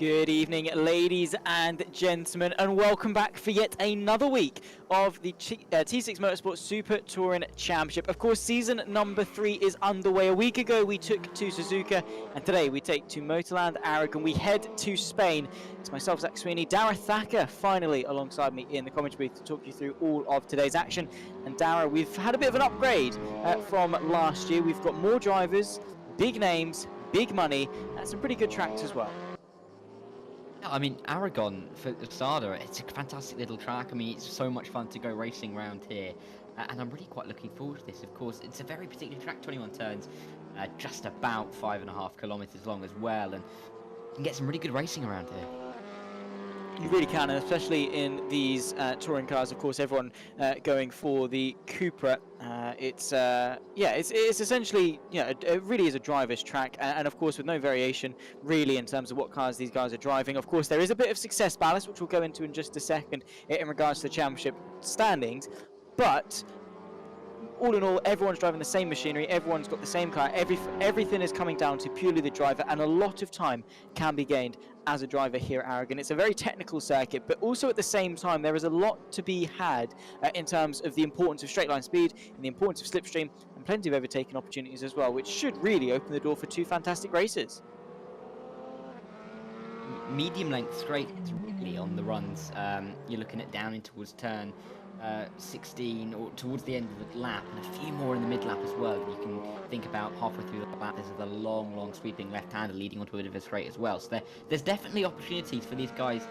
Good evening, ladies and gentlemen, and welcome back for yet another week of the T6 Motorsport Super Touring Championship. Of course, season number 3 is underway. A week ago, we took to Suzuka, and today we take to Motorland Aragon. We head to Spain. It's myself, Sweeney, Darragh, Thacker, finally alongside me in the commentary booth to talk you through all of today's action. And Darragh, we've had a bit of an upgrade from last year. We've got more drivers, big names, big money, and some pretty good tracks as well. I mean, Aragon, for starter, it's a fantastic little track. I mean, it's so much fun to go racing around here, and I'm really quite looking forward to this. Of course, it's a very particular track, 21 turns, just about 5.5 kilometers long as well, and you can get some really good racing around here. You really can, and especially in these touring cars. Of course, everyone going for the Cupra. It's essentially, it really is a driver's track, and of course with no variation really in terms of what cars these guys are driving. Of course, there is a bit of success ballast, which we'll go into in just a second in regards to the championship standings, but all in all, everyone's driving the same machinery, everyone's got the same car, everything is coming down to purely the driver, and a lot of time can be gained as a driver here at Aragon. It's a very technical circuit, but also at the same time, there is a lot to be had in terms of the importance of straight line speed and the importance of slipstream, and plenty of overtaking opportunities as well, which should really open the door for 2 fantastic races. Medium length straights really on the runs. You're looking at down in towards turn 16 or towards the end of the lap, and a few more in the mid lap as well. You can think about halfway through the lap. There's the long sweeping left-hander leading onto a bit of a straight as well. So there's definitely opportunities for these guys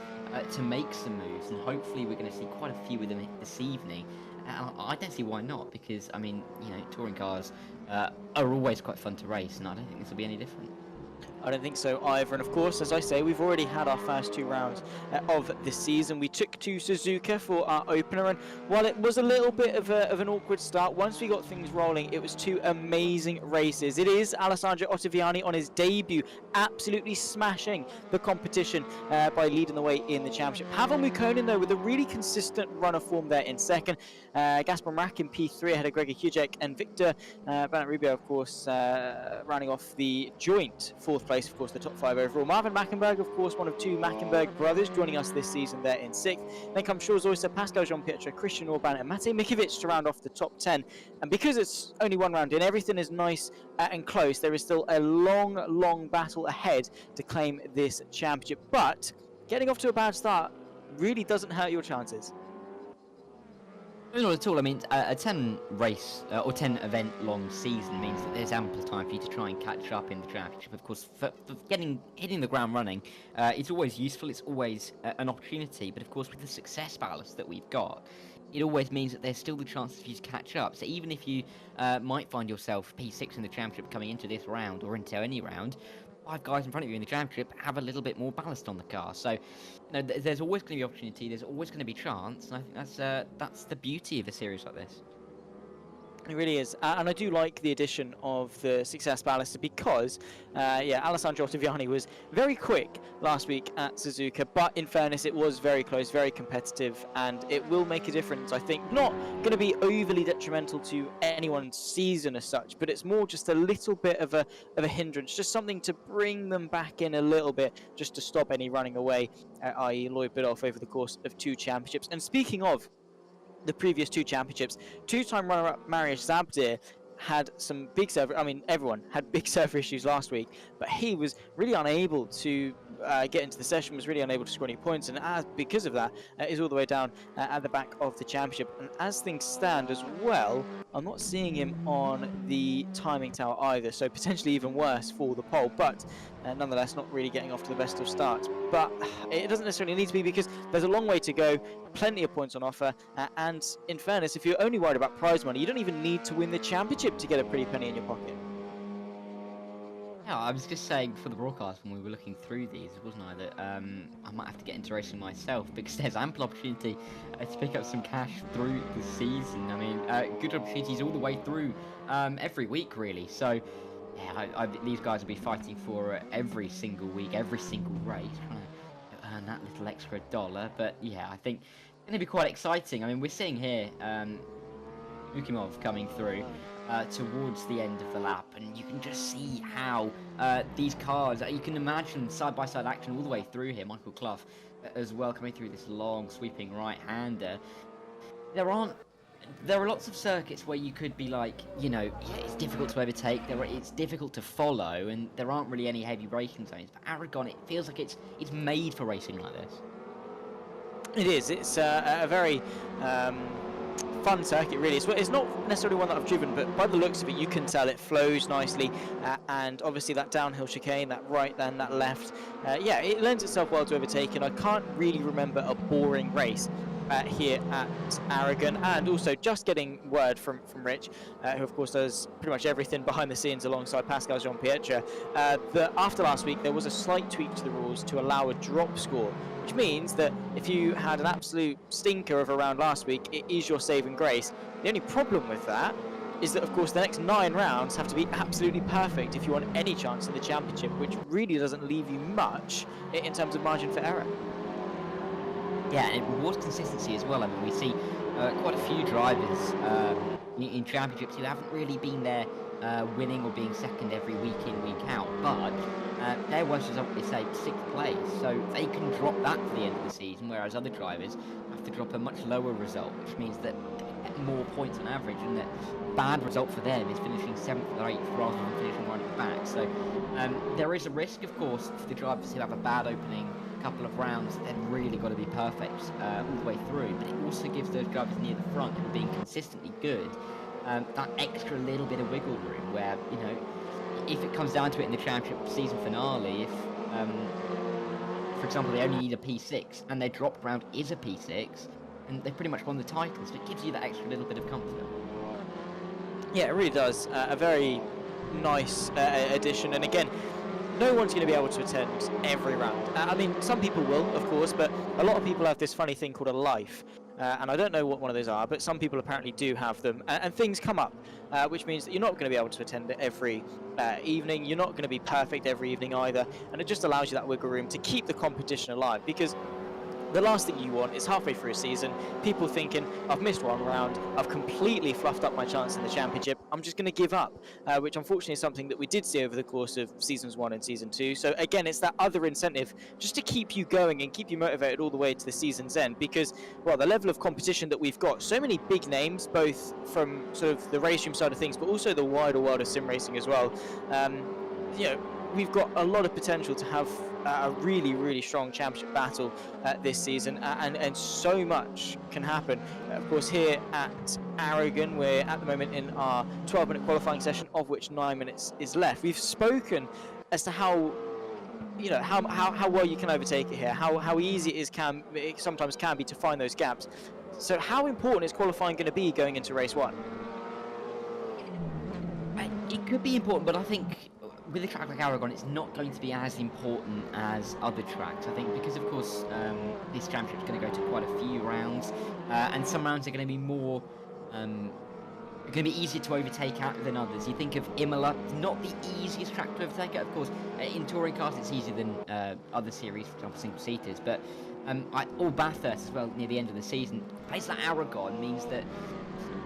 to make some moves, and hopefully we're going to see quite a few of them this evening. I don't see why not, because I mean, touring cars are always quite fun to race, and I don't think this will be any different. I don't think so either, and of course, as I say, we've already had our first 2 rounds of the season. We took to Suzuka for our opener, and while it was a little bit of an awkward start, once we got things rolling, it was 2 amazing races. It is Alessandro Ottaviani on his debut, absolutely smashing the competition by leading the way in the championship. Pavel Mukonin, though, with a really consistent run of form there in second. Gaspar Mrak in P3 ahead of Gregor Hujek, and Victor Bennett Rubio, of course, rounding off the joint 4th place, of course, the top 5 overall. Marvin Mackenberg, of course, one of 2 Mackenberg brothers, joining us this season there in 6th. Then comes Charles Oyster, Pascal Jean-Pietre, Christian Orban, and Matej Mikovic to round off the top 10. And because it's only 1 round in, everything is nice and close. There is still a long battle ahead to claim this championship. But getting off to a bad start really doesn't hurt your chances. Not at all. I mean, a 10 race or 10 event long season means that there's ample time for you to try and catch up in the championship. Of course, for hitting the ground running, it's always useful. It's always an opportunity. But of course, with the success ballast that we've got, it always means that there's still the chance for you to catch up. So even if you might find yourself P6 in the championship coming into this round or into any round, 5 guys in front of you in the championship have a little bit more ballast on the car. So, there's always going to be opportunity. There's always going to be chance, and I think that's the beauty of a series like this. It really is, and I do like the addition of the success ballast because, Alessandro Ottaviani was very quick last week at Suzuka, but in fairness, it was very close, very competitive, and it will make a difference. I think not going to be overly detrimental to anyone's season as such, but it's more just a little bit of a hindrance, just something to bring them back in a little bit, just to stop any running away, i.e. Lloyd Bidoff over the course of 2 championships. And speaking of the previous 2 championships, 2-time runner-up Mariusz Zabdir had some big server. I mean, everyone had big server issues last week, but he was really unable to get into the session, was really unable to score any points, and because of that, is all the way down at the back of the championship. And as things stand as well, I'm not seeing him on the timing tower either, so potentially even worse for the pole, but nonetheless not really getting off to the best of starts. But it doesn't necessarily need to be, because there's a long way to go, plenty of points on offer, and in fairness, if you're only worried about prize money, you don't even need to win the championship to get a pretty penny in your pocket. Yeah, I was just saying for the broadcast when we were looking through these, wasn't I, that I might have to get into racing myself, because there's ample opportunity to pick up some cash through the season. I mean, good opportunities all the way through every week, really. So, yeah, these guys will be fighting for every single week, every single race, trying to earn that little extra $1. But yeah, I think it's going to be quite exciting. I mean, we're seeing here Mukimov coming through. towards the end of the lap, and you can just see how these cars, you can imagine side-by-side action all the way through here. Michael Clough as well coming through this long sweeping right-hander. There are lots of circuits where you could be like, yeah, it's difficult to overtake, it's difficult to follow, and there aren't really any heavy braking zones. But Aragon, it feels like it's made for racing like this. It is. It's a very fun circuit, really. It's not necessarily one that I've driven, but by the looks of it, you can tell it flows nicely, and obviously that downhill chicane, that right, then that left, yeah, it lends itself well to overtaking. I can't really remember a boring race here at Aragon. And also just getting word from Rich, who of course does pretty much everything behind the scenes alongside Pascal Jean-Pietre, that after last week there was a slight tweak to the rules to allow a drop score, which means that if you had an absolute stinker of a round last week, it is your saving grace. The only problem with that is that, of course, the next 9 rounds have to be absolutely perfect if you want any chance in the championship, which really doesn't leave you much in terms of margin for error. Yeah, and it rewards consistency as well. I mean, we see quite a few drivers in championships who haven't really been there winning or being second every week in, week out, but their worst result is, say, 6th place, so they can drop that for the end of the season, whereas other drivers have to drop a much lower result, which means that they get more points on average, and that bad result for them is finishing 7th or 8th rather than finishing right at the back. So there is a risk, of course, for the drivers who have a bad opening couple of rounds. They've really got to be perfect all the way through, but it also gives those drivers near the front who are being consistently good that extra little bit of wiggle room where, if it comes down to it in the championship season finale, if for example they only need a P6 and their drop round is a P6, and they've pretty much won the title, so it gives you that extra little bit of comfort. Yeah, it really does. A very nice addition, and again, no one's going to be able to attend every round. I mean, some people will, of course, but a lot of people have this funny thing called a life. And I don't know what one of those are, but some people apparently do have them. And things come up, which means that you're not going to be able to attend it every evening. You're not going to be perfect every evening either. And it just allows you that wiggle room to keep the competition alive, because the last thing you want is halfway through a season, people thinking, I've missed one round, I've completely fluffed up my chance in the championship, I'm just going to give up, which unfortunately is something that we did see over the course of seasons 1 and season 2. So again, it's that other incentive just to keep you going and keep you motivated all the way to the season's end, because, well, the level of competition that we've got, so many big names, both from sort of the race room side of things, but also the wider world of sim racing as well. We've got a lot of potential to have a really, really strong championship battle this season, and so much can happen. Of course, here at Aragon, we're at the moment in our 12-minute qualifying session, of which 9 minutes is left. We've spoken as to how well you can overtake it here, how easy it sometimes can be to find those gaps. So how important is qualifying going to be going into race 1? It could be important, but I think with a track like Aragon, it's not going to be as important as other tracks. I think because, of course, this championship is going to go to quite a few rounds, and some rounds are going to be more, going to be easier to overtake out than others. You think of Imola, not the easiest track to overtake at, of course. In touring cars, it's easier than other series, for example, single-seaters, but or Bathurst as well near the end of the season. A place like Aragon means that,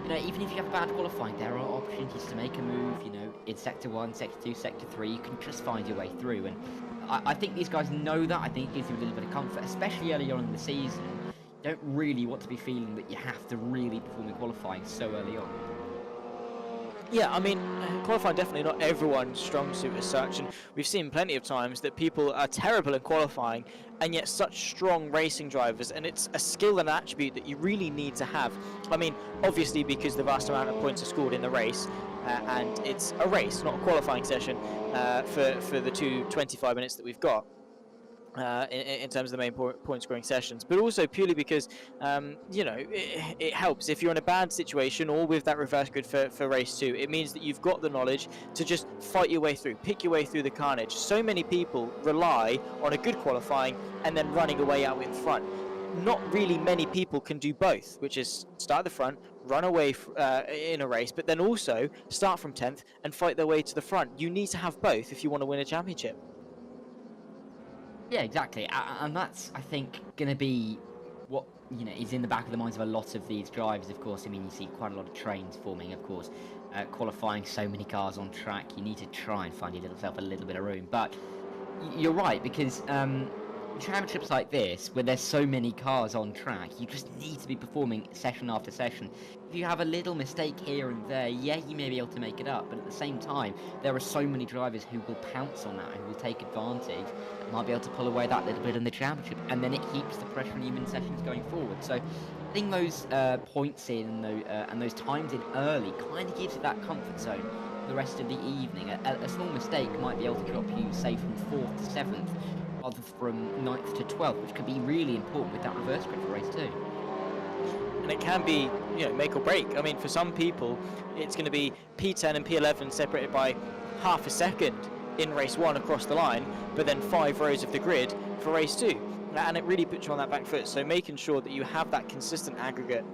even if you have bad qualifying, there are opportunities to make a move, in Sector 1, Sector 2, Sector 3, you can just find your way through. And I think these guys know that. I think it gives you a little bit of comfort, especially early on in the season. You don't really want to be feeling that you have to really perform in qualifying so early on. Yeah, I mean, qualifying definitely not everyone's strong suit as such, and we've seen plenty of times that people are terrible in qualifying and yet such strong racing drivers, and it's a skill and an attribute that you really need to have. I mean, obviously because the vast amount of points are scored in the race, and it's a race, not a qualifying session for the 25 minutes that we've got. In terms of the main point scoring sessions, but also purely because it helps if you're in a bad situation or with that reverse grid for race 2. It means that you've got the knowledge to just fight your way through, pick your way through the carnage. So many people rely on a good qualifying and then running away out in front. Not really many people can do both, which is start at the front, run away in a race, but then also start from 10th and fight their way to the front. You need to have both if you want to win a championship. Yeah, exactly, and that's, I think, going to be what is in the back of the minds of a lot of these drivers. Of course, I mean, you see quite a lot of trains forming, of course, qualifying so many cars on track, you need to try and find yourself a little bit of room. But you're right, because championships like this, where there's so many cars on track, you just need to be performing session after session. If you have a little mistake here and there, yeah, you may be able to make it up, but at the same time, there are so many drivers who will pounce on that, who will take advantage, and might be able to pull away that little bit in the championship, and then it keeps the pressure on you in sessions going forward. So getting those points in and those times in early kind of gives you that comfort zone for the rest of the evening. A small mistake might be able to drop you, say, from 4th to 7th, rather from 9th to 12th, which could be really important with that reverse grid for race 2. And it can be, make or break. I mean, for some people, it's going to be P10 and P11 separated by half a second in race 1 across the line, but then 5 rows of the grid for race 2. And it really puts you on that back foot. So making sure that you have that consistent aggregate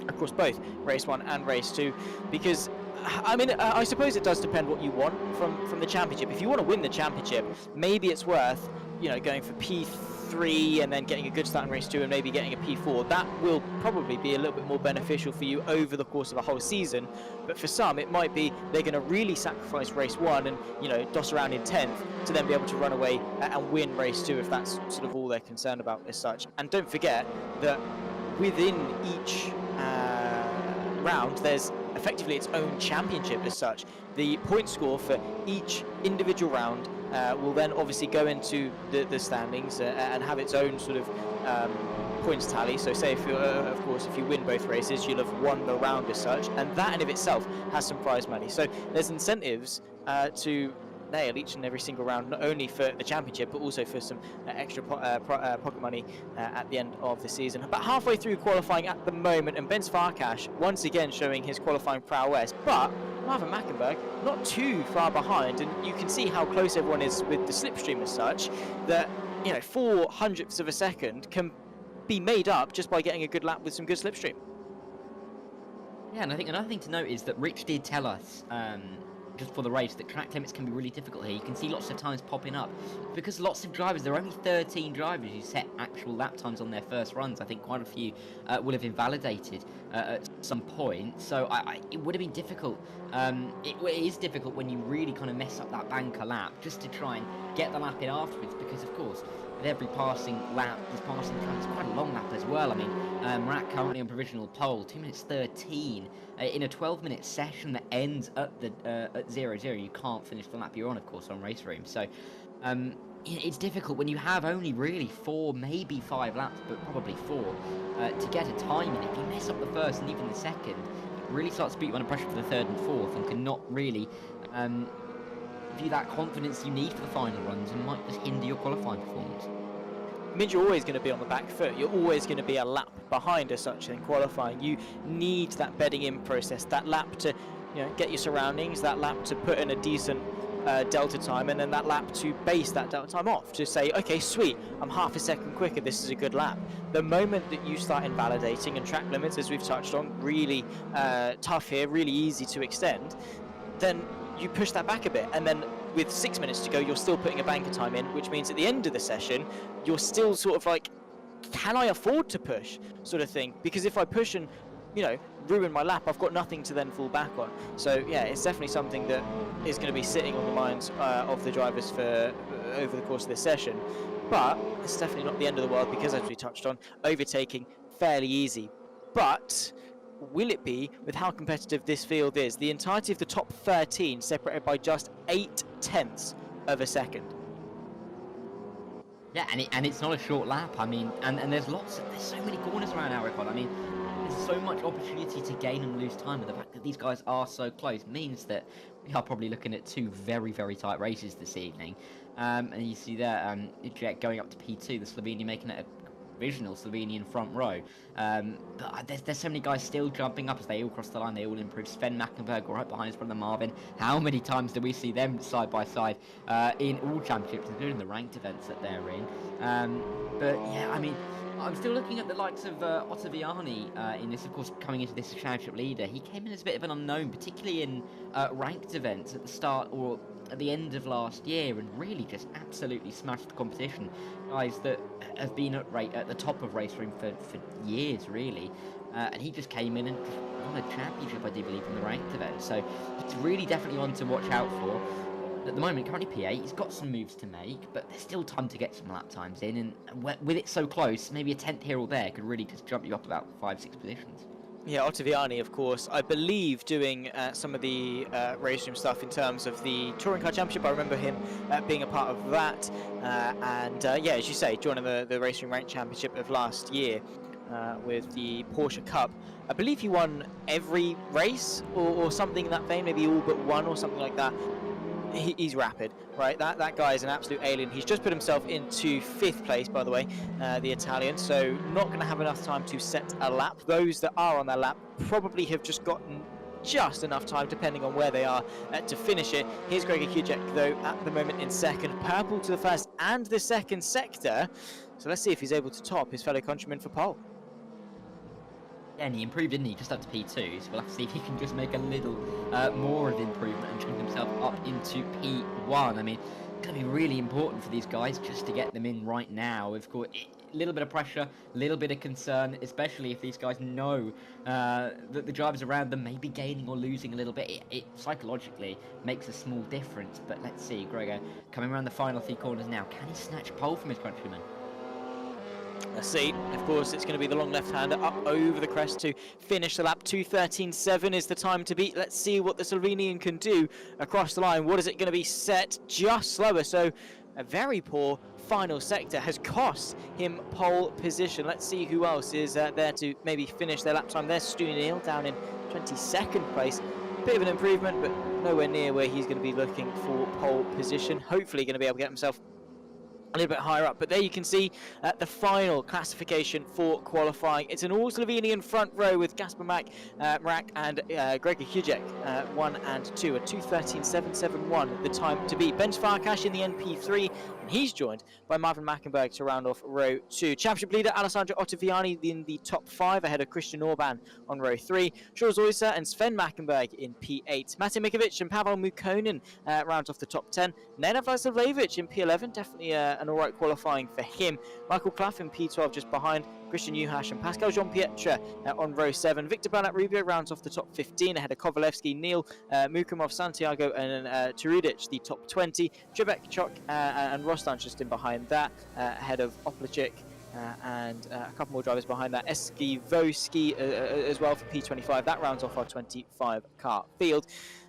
across both race 1 and race 2, because I mean, I suppose it does depend what you want from the championship. If you want to win the championship, maybe it's worth, going for P3 and then getting a good start in race 2 and maybe getting a P4. That will probably be a little bit more beneficial for you over the course of a whole season. But for some, it might be they're going to really sacrifice race 1 and, doss around in 10th to then be able to run away and win race 2 if that's sort of all they're concerned about as such. And don't forget that within each round, there's effectively its own championship as such. The point score for each individual round will then obviously go into the standings and have its own sort of points tally. So say if you of course if you win both races, you'll have won the round as such, and that in of itself has some prize money. So there's incentives to nail each and every single round, not only for the championship but also for some extra pocket money at the end of the season. About halfway through qualifying at the moment, and Ben Farkash once again showing his qualifying prowess, but Marvin Mackenberg not too far behind, and you can see how close everyone is with the slipstream as such, that 4 hundredths of a second can be made up just by getting a good lap with some good slipstream. Yeah, and I think another thing to note is that Rich did tell us just for the race that track limits can be really difficult here. You can see lots of times popping up because lots of drivers, there are only 13 drivers who set actual lap times on their first runs. I think quite a few will have invalidated at some point, so it would have been difficult. It is difficult when you really kind of mess up that banker lap just to try and get the lap in afterwards, because of course with every passing lap, this passing track is quite a long lap as well. I mean, Marat currently on provisional pole, 2 minutes 13 in a 12-minute session that ends at 0-0. You can't finish the lap you're on, of course, on race room. So it's difficult when you have only really 4, maybe 5 laps, but probably 4 to get a time in. If you mess up the first and even the second, it really starts to put you under pressure for the third and fourth, and cannot really give you that confidence you need for the final runs, and might just hinder your qualifying performance. It means you're always going to be on the back foot. You're always going to be a lap behind as such in qualifying. You need that bedding in process, that lap to get your surroundings, that lap to put in a decent delta time, and then that lap to base that delta time off, to say, okay, sweet, I'm half a second quicker, this is a good lap. The moment that you start invalidating, and track limits, as we've touched on, really tough here, really easy to extend, then you push that back a bit, and then with 6 minutes to go, you're still putting a banker time in, which means at the end of the session, you're still sort of like, can I afford to push, sort of thing? Because if I push and, ruin my lap, I've got nothing to then fall back on. So yeah, it's definitely something that is going to be sitting on the minds of the drivers for over the course of this session. But it's definitely not the end of the world, because as we touched on, overtaking fairly easy. But will it be, with how competitive this field is? The entirety of the top 13 separated by just 0.8 of a second. Yeah, and it's not a short lap. I mean, and there's so many corners around Aragon. I mean, there's so much opportunity to gain and lose time, and the fact that these guys are so close means that we are probably looking at 2 very, very tight races this evening. And you see there, Jet going up to P2, the Slovenian making it a provisional Slovenian front row. But there's so many guys still jumping up as they all cross the line. They all improve. Sven Mackenberg right behind his brother Marvin. How many times do we see them side by side in all championships, including the ranked events that they're in? But yeah, I mean, I'm still looking at the likes of Ottaviani in this, of course, coming into this championship leader. He came in as a bit of an unknown, particularly in ranked events at the start or at the end of last year, and really just absolutely smashed the competition. Guys that have been at the top of race room for years, really. and he just came in and just won a championship, I do believe, in the ranked event. So he's really definitely one to watch out for. At the moment, currently P8, he's got some moves to make, but there's still time to get some lap times in, and with it so close, maybe a 10th here or there could really just jump you up about 5-6 positions. Yeah, Ottaviani, of course, I believe doing some of the race room stuff in terms of the Touring Car Championship. I remember him being a part of that, and yeah, as you say, joining the Race Room Ranked Championship of last year with the Porsche Cup. I believe he won every race or something in that vein, maybe all but one or something like that. He's rapid, right? That guy is an absolute alien. He's just put himself into 5th place, by the way, the Italian, so not going to have enough time to set a lap. Those that are on their lap probably have just gotten just enough time, depending on where they are, to finish it. Here's Gregor Kucek, though, at the moment in 2nd, purple to the 1st and the 2nd sector. So let's see if he's able to top his fellow countryman for pole. Yeah, and he improved, didn't he? Just up to P2, so we'll have to see if he can just make a little more of improvement and trim himself up into P1. I mean, it's going to be really important for these guys just to get them in right now. Of course, a little bit of pressure, a little bit of concern, especially if these guys know that the drivers around them may be gaining or losing a little bit. It psychologically makes a small difference, but let's see. Gregor coming around the final 3 corners now. Can he snatch pole from his countryman? Let's see. Of course, it's going to be the long left-hander up over the crest to finish the lap. 2:13.7 is the time to beat. Let's see what the Slovenian can do across the line. What is it going to be? Set just slower. So a very poor final sector has cost him pole position. Let's see who else is there to maybe finish their lap time. There's Stu Neal down in 22nd place. Bit of an improvement, but nowhere near where he's going to be looking for pole position. Hopefully going to be able to get himself a little bit higher up, but there you can see the final classification for qualifying. It's an all Slovenian front row with Gasper Mrak and Gregor Kucek 1 and 2 at 2:13.771 the time to beat. Ben Farkas in the NP3, and he's joined by Marvin Mackenberg to round off row 2. Championship leader Alessandro Ottaviani in the top 5 ahead of Christian Orban on row 3. Jules Oyser and Sven Mackenberg in P8. Matin Mikovic and Pavel Mukonin round off the top 10. Nenad Vlasovljevic in P11, definitely an alright qualifying for him. Michael Clough in P12 just behind. Christian Juhasz and Pascal Jean-Pietre on row 7. Victor Bernat Rubio rounds off the top 15 ahead of Kovalevsky, Neil, Mukamov, Santiago and Turudic the top 20. Trebek, Chok and Rostan just in behind that ahead of Oplachik and a couple more drivers behind that. Eskivoski as well for P25. That rounds off our 25 car field.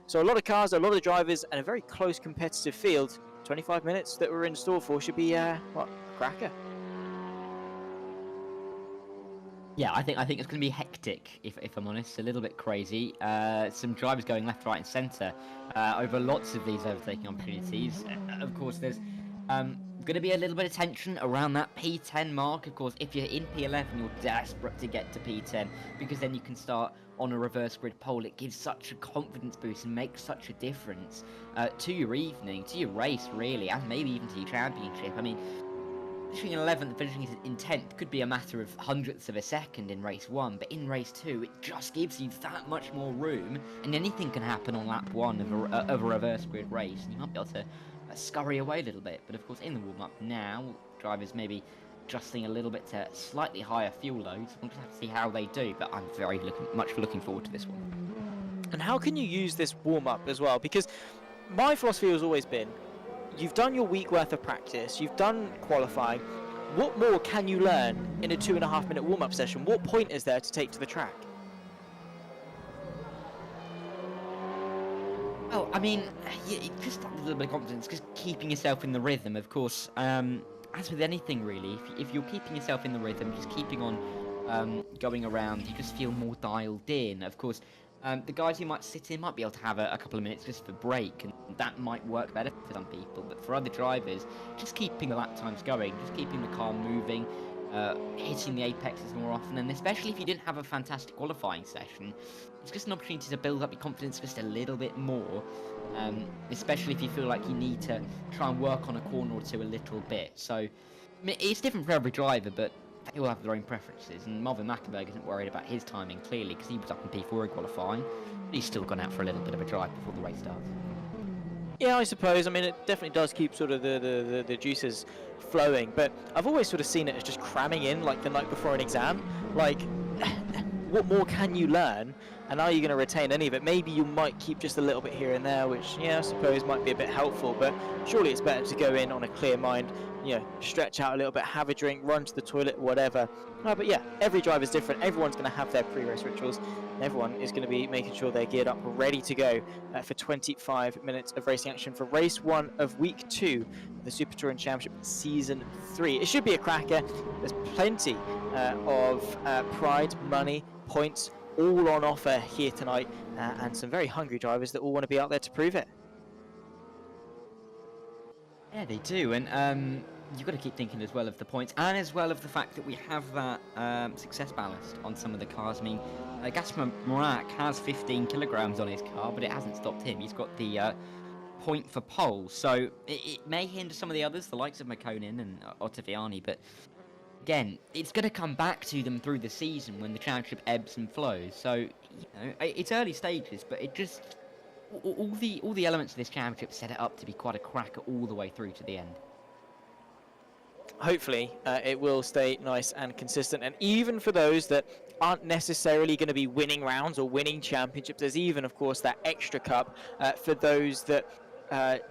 So a lot of cars, a lot of drivers and a very close competitive field. 25 minutes that we're in store for should be a cracker. Yeah, I think it's going to be hectic, if I'm honest, a little bit crazy. Some drivers going left, right and centre over lots of these overtaking opportunities. Of course, there's going to be a little bit of tension around that P10 mark. Of course, if you're in P11, you're desperate to get to P10 because then you can start on a reverse grid pole. It gives such a confidence boost and makes such a difference to your evening, to your race, really, and maybe even to your championship. I mean, finishing in 11th and finishing in 10th could be a matter of hundredths of a second in race 1, but in race 2, it just gives you that much more room, and anything can happen on lap 1 of a reverse grid race, and you might be able to scurry away a little bit. But of course, in the warm-up now, drivers maybe adjusting a little bit to slightly higher fuel loads. We'll just have to see how they do, but I'm very much looking forward to this one. And how can you use this warm-up as well? Because my philosophy has always been, you've done your week worth of practice, you've done qualifying, what more can you learn in a 2.5 minute warm-up session? What point is there to take to the track? Oh, I mean, just a little bit of confidence, just keeping yourself in the rhythm, of course. As with anything, really, if you're keeping yourself in the rhythm, just keeping on going around, you just feel more dialed in. Of course, the guys who might sit in might be able to have a couple of minutes just for break, and that might work better for some people. But for other drivers, just keeping the lap times going, just keeping the car moving, hitting the apexes more often, and especially if you didn't have a fantastic qualifying session, it's just an opportunity to build up your confidence just a little bit more, especially if you feel like you need to try and work on a corner or two a little bit. So I mean, it's different for every driver, but they all have their own preferences, and Marvin Mackenberg isn't worried about his timing, clearly, because he was up in P4 in qualifying, but he's still gone out for a little bit of a drive before the race starts. Yeah, I suppose. I mean, it definitely does keep sort of the juices flowing, but I've always sort of seen it as just cramming in like the night before an exam. Like, what more can you learn? And are you going to retain any of it? Maybe you might keep just a little bit here and there, which, yeah, I suppose might be a bit helpful, but surely it's better to go in on a clear mind, stretch out a little bit, have a drink, run to the toilet, whatever. But yeah, every driver's different. Everyone's going to have their pre-race rituals. And everyone is going to be making sure they're geared up, ready to go for 25 minutes of racing action for race 1 of week 2 of the Super Touring Championship Season 3. It should be a cracker. There's plenty of pride, money, points, all on offer here tonight, and some very hungry drivers that all want to be out there to prove it. Yeah, they do, and you've got to keep thinking as well of the points, and as well of the fact that we have that success ballast on some of the cars. I mean, Gaspar Morak has 15 kilograms on his car, but it hasn't stopped him. He's got the point for pole, so it may hinder some of the others, the likes of McConan and Ottaviani, but again, it's going to come back to them through the season when the championship ebbs and flows. So, it's early stages, but it just all the elements of this championship set it up to be quite a cracker all the way through to the end. Hopefully, it will stay nice and consistent. And even for those that aren't necessarily going to be winning rounds or winning championships, there's even, of course, that extra cup for those that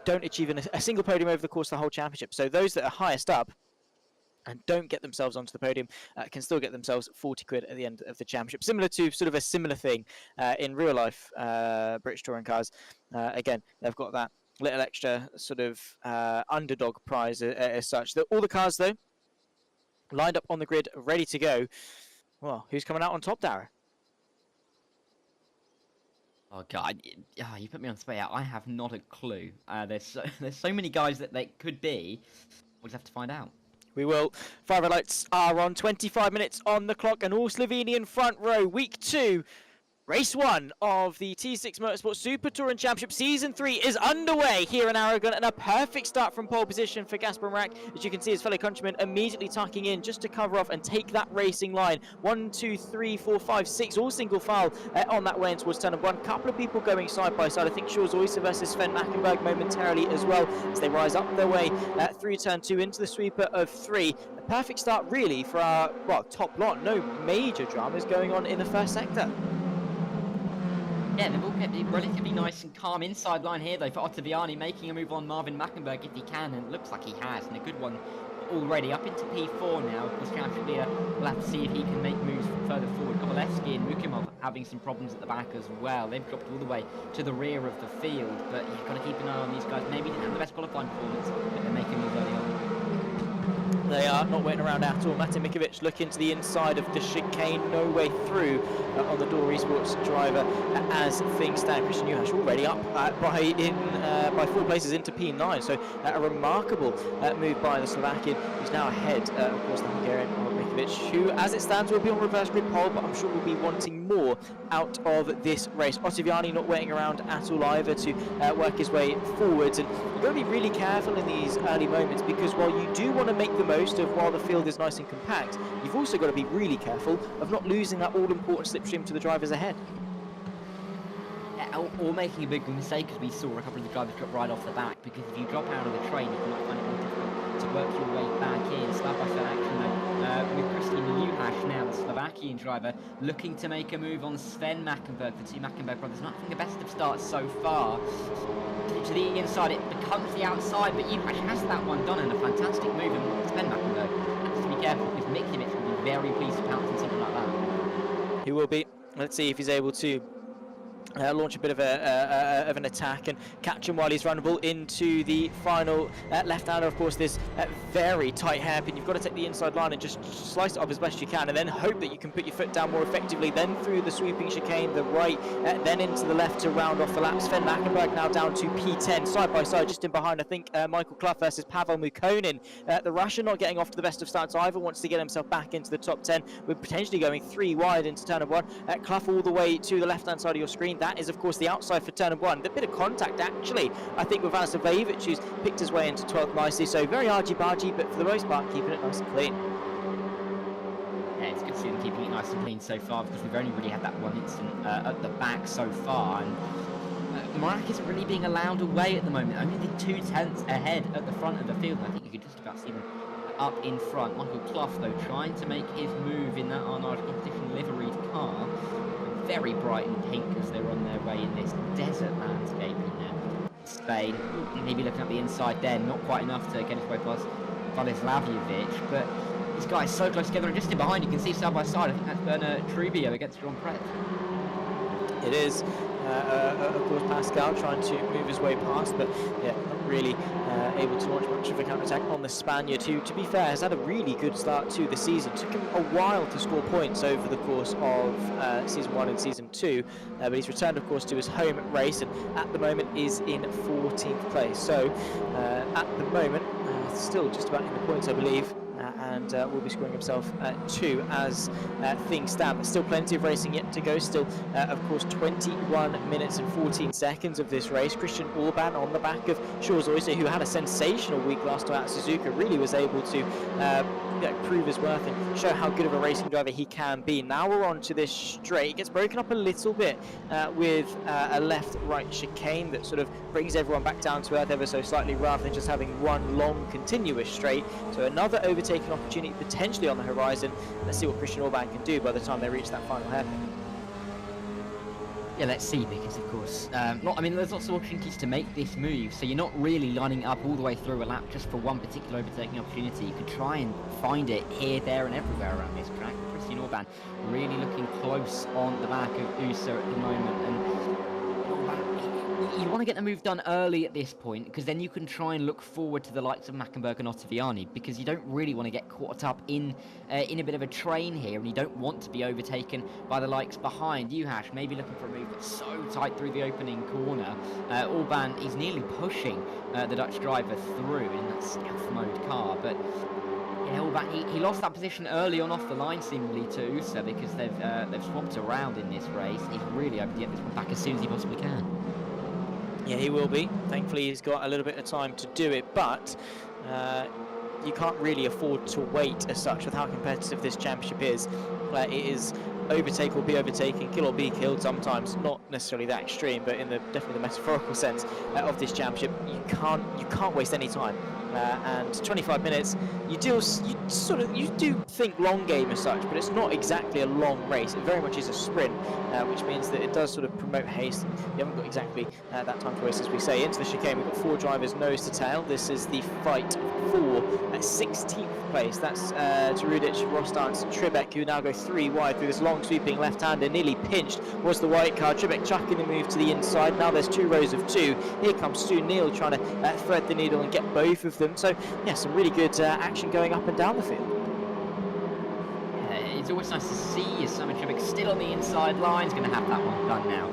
don't achieve a single podium over the course of the whole championship. So those that are highest up and don't get themselves onto the podium can still get themselves 40 quid at the end of the championship. Similar to sort of a similar thing in real life British touring cars. Again, they've got that little extra sort of underdog prize as such. All the cars, though, lined up on the grid, ready to go. Well, who's coming out on top, Darragh? Oh God, you put me on the spot. I have not a clue. There's so many guys that they could be. We'll just have to find out. We will. Fire red lights are on. 25 minutes on the clock, and all Slovenian front row. Week 2, race 1 of the T6 Motorsport Super Touring Championship Season 3 is underway here in Aragon, and a perfect start from pole position for Gaspar Morak. As you can see, his fellow countryman immediately tucking in just to cover off and take that racing line. 1, 2, 3, 4, 5, 6, all single file on that way in towards turn 1. Couple of people going side by side. I think Shaw's Oyster versus Sven Mackenberg momentarily as well as they rise up their way through turn 2 into the sweeper of 3. A perfect start really for our top lot. No major dramas going on in the first sector. Yeah, they've all kept it relatively nice and calm inside line here, though, for Ottaviani, making a move on Marvin Mackenberg if he can, and it looks like he has, and a good one already. Up into P4 now, of course, Championship leader will have to see if he can make moves further forward. Kovalevsky and Mukimov having some problems at the back as well. They've dropped all the way to the rear of the field, but you've got to keep an eye on these guys. Maybe didn't have the best qualifying performance, but they're making moves early on. They are not waiting around at all. Matin Mikovic looking to the inside of the chicane, no way through on the Door Esports driver as things stand. Christian Juhasz already up by 4 places into P9, so a remarkable move by the Slovakian, who's now ahead, of course, the Hungarian Mikovic, who, as it stands, will be on reverse grid pole, but I'm sure will be wanting more out of this race. Ottaviani not waiting around at all either to work his way forwards, and you've got to be really careful in these early moments, because while you do want to make the most of while the field is nice and compact, you've also got to be really careful of not losing that all-important slipstream to the drivers ahead. Yeah, or making a big mistake, as we saw a couple of the drivers drop right off the back, because if you drop out of the train, you might find it more difficult to work your way back in. Side-by-side action though, with Christian Juhasz now, the Slovakian driver, looking to make a move on Sven Mackenberg. The two Mackenberg brothers not having the best of starts so far. To the inside, it becomes the outside, but Juhasz has that one done, and a fantastic move, and Sven Mackenberg has to be careful, because Mikovic will be very pleased to pounce on something like that. He will be. Let's see if he's able to launch a bit of an attack and catch him while he's runnable into the final left-hander. Of course, this very tight hairpin. You've got to take the inside line and just slice it off as best you can, and then hope that you can put your foot down more effectively. Then through the sweeping chicane, the right, then into the left to round off the lap. Sven Mackenberg now down to P10, side by side, just in behind, I think, Michael Clough versus Pavel Mukkonen. The Russian not getting off to the best of starts either, wants to get himself back into the top 10. We're potentially going 3 wide into turn 1. Clough all the way to the left-hand side of your screen. That is, of course, the outside for turn 1. A bit of contact, actually, I think, with Alistair Vajic, who's picked his way into 12th nicely. So very argy-bargy, but for the most part, keeping it nice and clean. Yeah, it's good to see them keeping it nice and clean so far, because we've only really had that one incident at the back so far. And Morak isn't really being allowed away at the moment. Only the 2 tenths ahead at the front of the field. And I think you could just about see them up in front. Michael Clough, though, trying to make his move in that Arnage competition liveried car. Very bright and pink as they're on their way in this desert landscape in Spain. Maybe looking at the inside there, not quite enough to get his way past Vladislavjevic, but these guys so close together, and just in behind you can see side by side, I think that's Bernard Trubio against John Pret. It is, of course, Pascal trying to move his way past, but yeah, not really able to launch much of a counter-attack on the Spaniard, who, to be fair, has had a really good start to the season. Took him a while to score points over the course of Season 1 and Season 2, but he's returned, of course, to his home race, and at the moment is in 14th place. So, at the moment, still just about in the points, I believe. And will be scoring himself 2 as things stand. There's still plenty of racing yet to go. Still, of course, 21 minutes and 14 seconds of this race. Christian Orban on the back of Shores Oyster, who had a sensational week last time at Suzuka, really was able to prove his worth and show how good of a racing driver he can be. Now we're on to this straight. It gets broken up a little bit with a left-right chicane that sort of brings everyone back down to earth ever so slightly, rather than just having one long continuous straight. So another overtaking opportunity potentially on the horizon. Let's see what Christian Orban can do by the time they reach that final hairpin. Yeah, let's see, because of course, I mean, there's lots of opportunities to make this move, so you're not really lining up all the way through a lap just for one particular overtaking opportunity. You could try and find it here, there, and everywhere around this track. Christian Orban really looking close on the back of USA at the moment, and you want to get the move done early at this point, because then you can try and look forward to the likes of Mackenberg and Ottaviani, because you don't really want to get caught up in a bit of a train here, and you don't want to be overtaken by the likes behind. Juhas maybe looking for a move, but so tight through the opening corner. Orban is nearly pushing the Dutch driver through in that stealth mode car, but yeah, Orban, he lost that position early on off the line seemingly to USA, because they've swapped around in this race. He's really hoping to get this one back as soon as he possibly can. Yeah, he will be. Thankfully, he's got a little bit of time to do it, but you can't really afford to wait as such with how competitive this championship is. It is overtake or be overtaken, kill or be killed sometimes, not necessarily that extreme, but in the definitely the metaphorical sense of this championship, you can't waste any time. And 25 minutes, you do think long game as such, but it's not exactly a long race. It very much is a sprint, which means that it does sort of promote haste. You haven't got exactly that time to waste, as we say. Into the chicane, we've got 4 drivers nose to tail. This is the fight for 16th place. That's Tarudic, Rostance, Trebek, who now go 3 wide through this long sweeping left-hander. Nearly pinched was the white car. Trebek chucking the move to the inside. Now there's 2 rows of 2. Here comes Stu Neal trying to thread the needle and get both of them. So yeah, some really good action going up and down the field. It's always nice to see Simon Trebek still on the inside line. He's going to have that one done now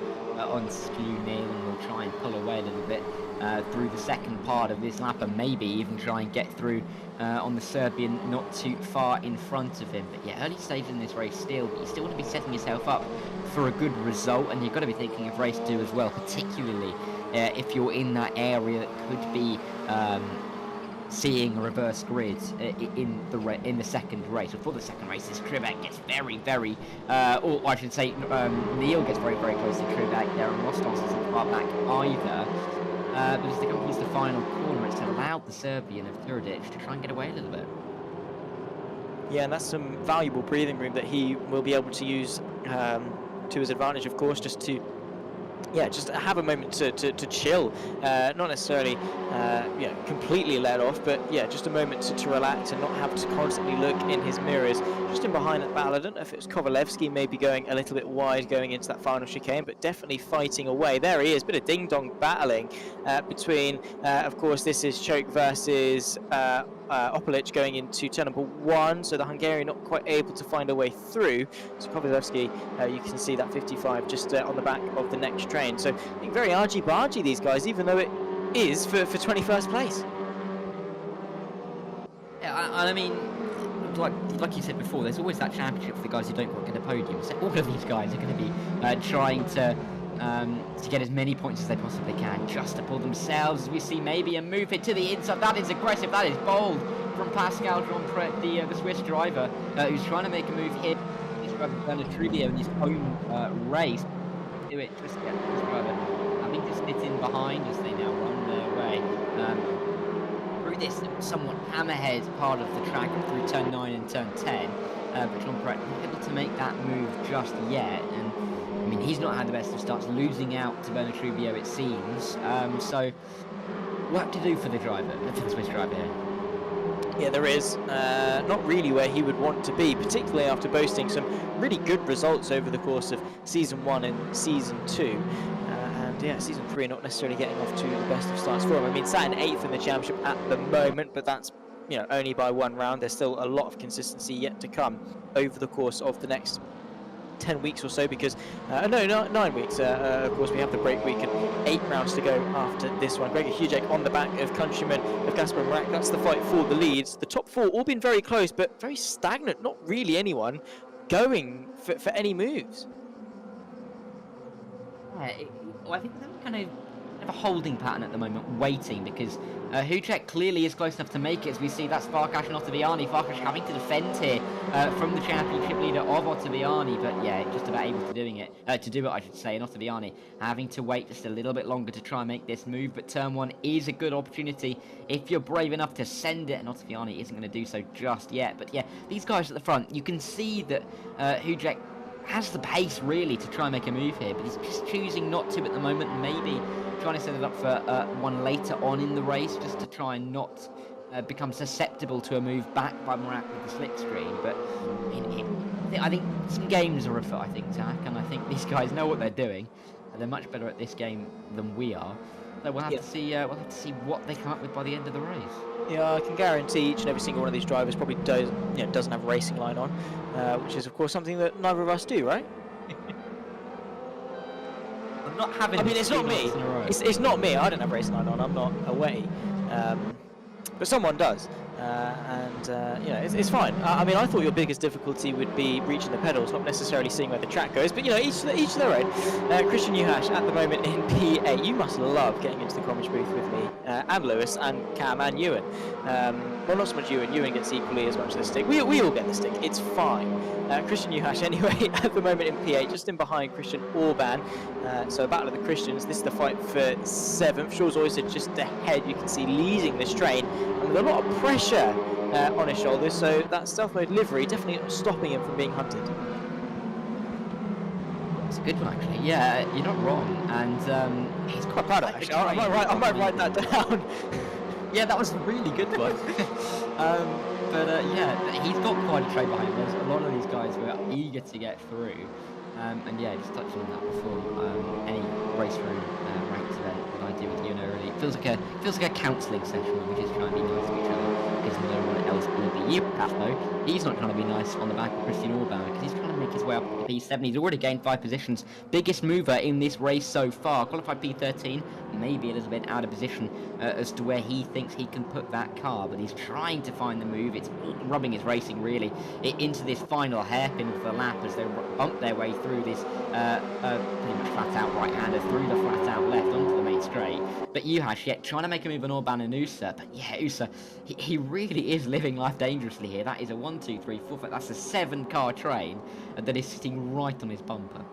on Stu Neal, and we'll try and pull away a little bit through the second part of this lap, and maybe even try and get through on the Serbian not too far in front of him. But yeah, early stage in this race still, but you still want to be setting yourself up for a good result, and you've got to be thinking of race 2 as well, particularly if you're in that area that could be seeing a reverse grid in the second race. Before the second race, this Trebek gets very, or I should say, Neal gets very, very close to Trebek there, and Rostov isn't far back either. But as they come towards the final corner, it's allowed the Serbian of Turudic to try and get away a little bit. Yeah, and that's some valuable breathing room that he will be able to use to his advantage, of course, just to just have a moment to chill, not necessarily completely let off, but yeah, just a moment to relax and not have to constantly look in his mirrors. Just in behind that battle, I don't know if it was Kovalevsky maybe going a little bit wide going into that final chicane, but definitely fighting away. There he is, bit of ding-dong battling between, of course, this is Choke versus Opalic going into turn number 1, so the Hungarian not quite able to find a way through. So Kovalevsky, you can see that 55 just on the back of the next train. So I think very argy-bargy these guys, even though it is for 21st place. Yeah, and I mean, like you said before, there's always that championship for the guys who don't quite get a podium. So all of these guys are going to be trying to get as many points as they possibly can, just to pull themselves, as we see maybe a move it to the inside. That is aggressive, that is bold from Pascal Jean-Pret, the Swiss driver, who's trying to make a move here. He's driving Bernard Trubio in his own race. Do it, just get this driver having to sit in behind as they now run their way through through this somewhat hammerhead part of the track, through turn 9 and turn 10. But John Pratt not able to make that move just yet, and I mean he's not had the best of starts, losing out to Bernard Trubio it seems. So work to do for the Swiss driver here. Yeah, there is. Not really where he would want to be, particularly after boasting some really good results over the course of Season 1 and Season 2. And yeah, Season 3 not necessarily getting off to the best of starts for him. I mean, sat in 8th in the championship at the moment, but that's, you know, only by one round. There's still a lot of consistency yet to come over the course of the next 10 weeks or so, because 9 weeks. Of course, we have the break week and 8 rounds to go after this one. Gregor Hugek on the back of countryman of Gasper Mrak. That's the fight for the leads. The top 4 all been very close, but very stagnant. Not really anyone going for any moves. Yeah, I think they're kind of a holding pattern at the moment, waiting, because Hugek clearly is close enough to make it, as we see that's Farkas and Ottaviani. Farkas having to defend here from the championship leader of Ottaviani, but yeah, just about able to do it, I should say, and Ottaviani having to wait just a little bit longer to try and make this move, but turn 1 is a good opportunity if you're brave enough to send it, and Ottaviani isn't going to do so just yet. But yeah, these guys at the front, you can see that Hugek has the pace really to try and make a move here, but he's just choosing not to at the moment, maybe trying to set it up for one later on in the race, just to try and not become susceptible to a move back by Mrak with the slipstream. But I think some games are afoot, I think, Zach, and I think these guys know what they're doing, and they're much better at this game than we are. So we'll have to see. We'll have to see what they come up with by the end of the race. Yeah, I can guarantee each and every single one of these drivers probably doesn't have a racing line on, which is of course something that neither of us do, right? I'm not having. I mean, it's not me. It's not me. I don't have a racing line on. I'm not away, but someone does, and you know, it's fine. I mean, I thought your biggest difficulty would be reaching the pedals, not necessarily seeing where the track goes. But you know, each their own. Christian Uhash at the moment in P8. You must love getting into the commentary booth with me and Lewis and Cam and Ewan. Well, not so much Ewan. Ewan gets equally as much of the stick. We all get the stick. It's fine. Christian Uhash anyway at the moment in P8, just in behind Christian Orban. So a battle of the Christians. This is the fight for 7th. Shaw's Oyster just ahead. You can see leading this train, and with a lot of pressure on his shoulders. So that stealth mode livery definitely not stopping him from being hunted. It's a good one, actually. Yeah, you're not wrong, and he's quite proud of it. Actually, I might write that down. Yeah, that was a really good one. Yeah, he's got quite a train behind him. There's a lot of these guys who are eager to get through. And yeah, just touching on that before, any race room ranked event that I do with you, really, it feels like a counselling session where we just try and be nice to each other, because no one else will be. You have though. He's not trying to be nice on the back of Christian Orban, because he's trying to make his way up to P7. He's already gained 5 positions. Biggest mover in this race so far. Qualified P13, maybe a little bit out of position as to where he thinks he can put that car, but he's trying to find the move. It's rubbing his racing really into this final hairpin of the lap as they bump their way through this pretty much flat out right-hander through the flat out left onto the main straight. But Uhash yet trying to make a move on Orban and Usa, but yeah, Usa, he really is living life dangerously here. That is a 1, 2, 3, 4, 5, that's a 7-car train that is sitting right on his bumper.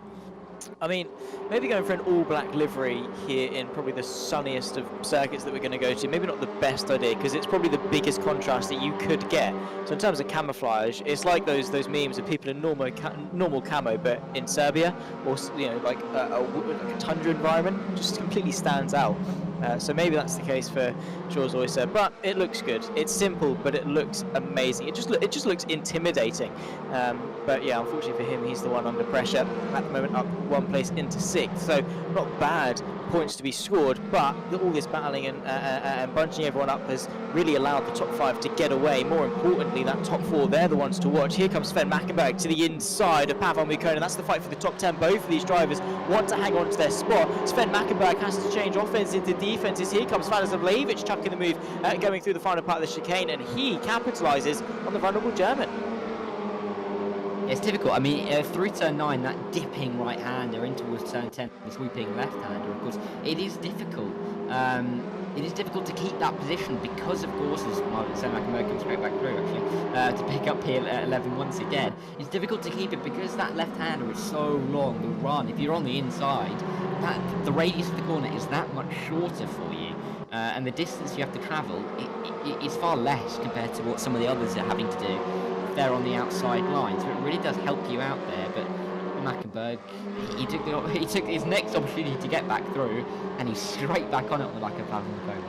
I mean, maybe going for an all-black livery here in probably the sunniest of circuits that we're going to go to, maybe not the best idea, because it's probably the biggest contrast that you could get. So in terms of camouflage, it's like those memes of people in normal camo, but in Serbia, or you know, like a tundra environment, just completely stands out. So maybe that's the case for Shaw's Oyster, but it looks good. It's simple, but it looks amazing. It just looks intimidating. But yeah, unfortunately for him, he's the one under pressure at the moment, up 1 place into 6th. So not bad points to be scored, but all this battling and bunching everyone up has really allowed the top 5 to get away. More importantly, that top 4, they're the ones to watch. Here comes Sven Mackenberg to the inside of Pavel Mukona. That's the fight for the top 10. Both of these drivers want to hang on to their spot. Sven Mackenberg has to change offense into defenses. Here comes Vladislav Lejic chucking the move, going through the final part of the chicane, and he capitalises on the vulnerable German. It's difficult. I mean, through turn 9, that dipping right-hander in towards turn 10, the sweeping left-hander, of course, it is difficult. It is difficult to keep that position because, of course, as Margaret said, Mackenberg comes straight back through, actually, to pick up here at 11 once again. It's difficult to keep it because that left-hander is so long, the run. If you're on the inside, the radius of the corner is that much shorter for you. and the distance you have to travel is far less compared to what some of the others are having to do if they're on the outside line. So it really does help you out there. But Mackenberg, he took his next opportunity to get back through, and he's straight back on it on the back of Van McCone.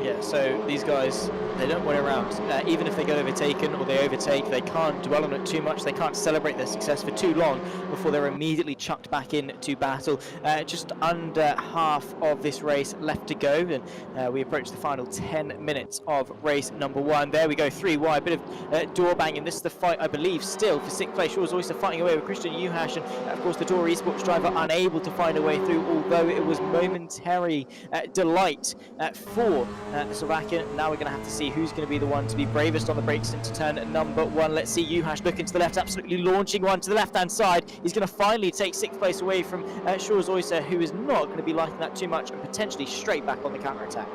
Yeah, so these guys, they don't wait around. Even if they get overtaken or they overtake, they can't dwell on it too much. They can't celebrate their success for too long before they're immediately chucked back into battle. Just under half of this race left to go, and we approach the final 10 minutes of race number 1. There we go, 3 wide, bit of door banging. This is the fight, I believe, still for 6th place. Shaw's Oyster fighting away with Christian Juhasz, and of course the Darragh Esports driver unable to find a way through, although it was momentary delight for the Slovakian. Now we're going to have to see who's going to be the one to be bravest on the brakes into turn number 1. Let's see Juhasz looking to the left, absolutely launching one to the left-hand side. He's going to finally take 6th place away from Shaw's Oyster, who is not going to be liking that too much, and potentially straight back on the counter-attack.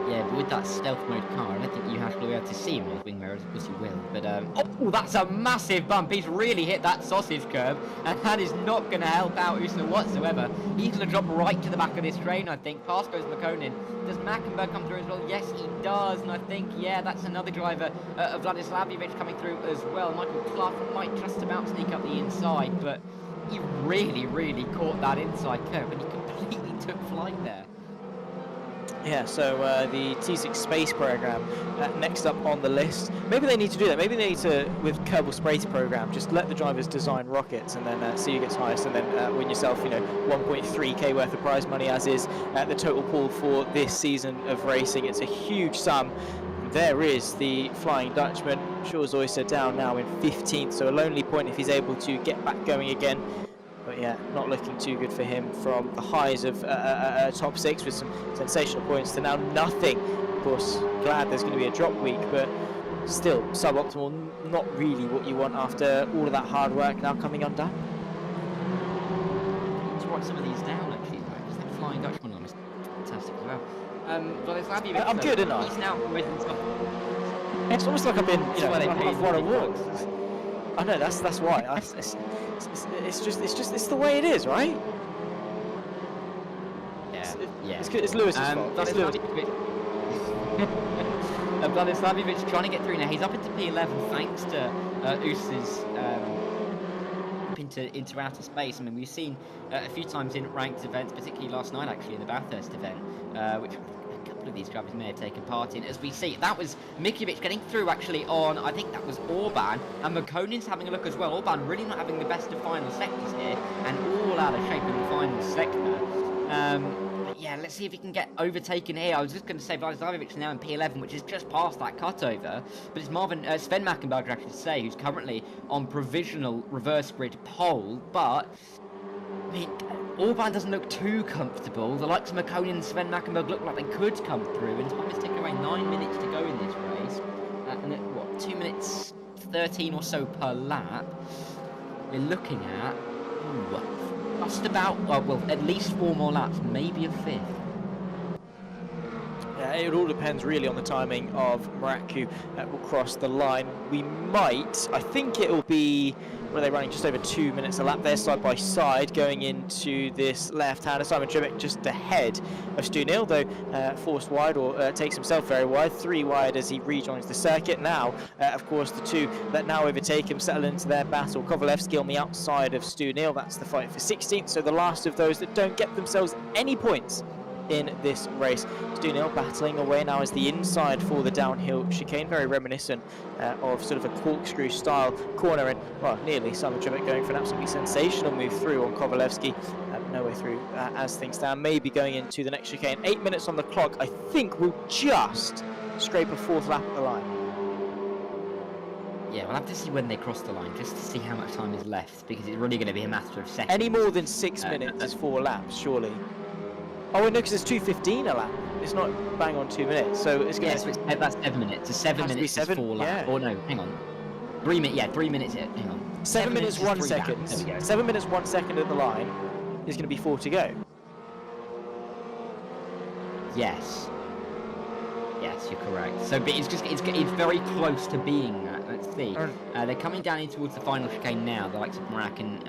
Yeah, but with that stealth mode car, I don't think Juhasz will be able to see him in his wing mirrors, of course he will. But, oh, that's a massive bump. He's really hit that sausage curb, and that is not going to help out Usna whatsoever. He's going to drop right to the back of this train, I think. Past goes McConin. Does Mackenberg come through as well? Yes, he does. And I think, yeah, that's another driver, Vladislavievich coming through as well. Michael Clough might just about sneak up the inside, but he really, really caught that inside curve, and he completely took flight there. Yeah, so the T6 space program next up on the list. Maybe they need to do that. Maybe they need to, with Kerbal Spray's program, just let the drivers design rockets and then see who gets highest, and then win yourself, 1.3k worth of prize money, as is the total pool for this season of racing. It's a huge sum. There is the Flying Dutchman. Shaw's Oyster down now in 15th, so a lonely point if he's able to get back going again. But yeah, not looking too good for him from the highs of top 6 with some sensational points to now nothing. Of course, glad there's going to be a drop week, but still suboptimal, not really what you want after all of that hard work now coming undone. Let's write some of these down actually, because that Flying Dutchman one is fantastic as well. I'm good, isn't I? He's now risen top. It's almost like I've been, I've won awards. I know, that's why. It's the way it is, right? Yeah. It's Lewis's fault. Vladislavievich trying to get through now. He's up into P11 thanks to Us's into outer space. I mean, we've seen a few times in ranked events, particularly last night actually in the Bathurst event, which a couple of these drivers may have taken part in. As we see, that was Mikiewicz getting through actually on, I think that was Orban, and McConin's having a look as well. Orban really not having the best of final sectors here, and all out of shape in the final sector. But yeah, let's see if he can get overtaken here. I was just going to say Vladislavievich now in P11, which is just past that cutover, but it's Sven Mackenberger, actually to say, who's currently on provisional reverse grid pole, but I mean, Orban doesn't look too comfortable. The likes of McConin and Sven Mackenberg look like they could come through, and time is ticking away. 9 minutes to go in this race, and at what, 2 minutes 13 or so per lap. We're looking at just about, well, at least 4 more laps, maybe a 5th. Yeah, it all depends really on the timing of Maracu that will cross the line. We might, I think it will be, what are they running, just over 2 minutes a lap there, side by side, going into this left-hander. Simon Tribbick just ahead of Stu Neal, though forced wide, or takes himself very wide, 3 wide as he rejoins the circuit. Now, of course, the 2 that now overtake him settle into their battle. Kovalevsky on the outside of Stu Neal, that's the fight for 16th, so the last of those that don't get themselves any points in this race. Stu Neal battling away now as the inside for the downhill chicane, very reminiscent of sort of a corkscrew style corner, and well, nearly Simon Tribbick going for an absolutely sensational move through on Kovalevsky. No way through as things stand, maybe going into the next chicane. 8 minutes on the clock. I think we'll just scrape a 4th lap at the line. Yeah, we'll have to see when they cross the line, just to see how much time is left, because it's really going to be a matter of seconds. Any more than 6 minutes is 4 laps, surely. Oh, no, because it's 2:15 a lap. It's not bang on 2 minutes, so it's going to... Yeah, so that's 7 minutes. So 7 minutes is 4 laps. Yeah. Or no, hang on. 3 minutes, yeah, 3 minutes, hang on. 7 minutes, 1 second. 7 minutes, 1 second at the line is going to be 4 to go. Yes. Yes, you're correct. So, but it's very close to being that. Let's see. They're coming down in towards the final chicane now. The likes of Marak and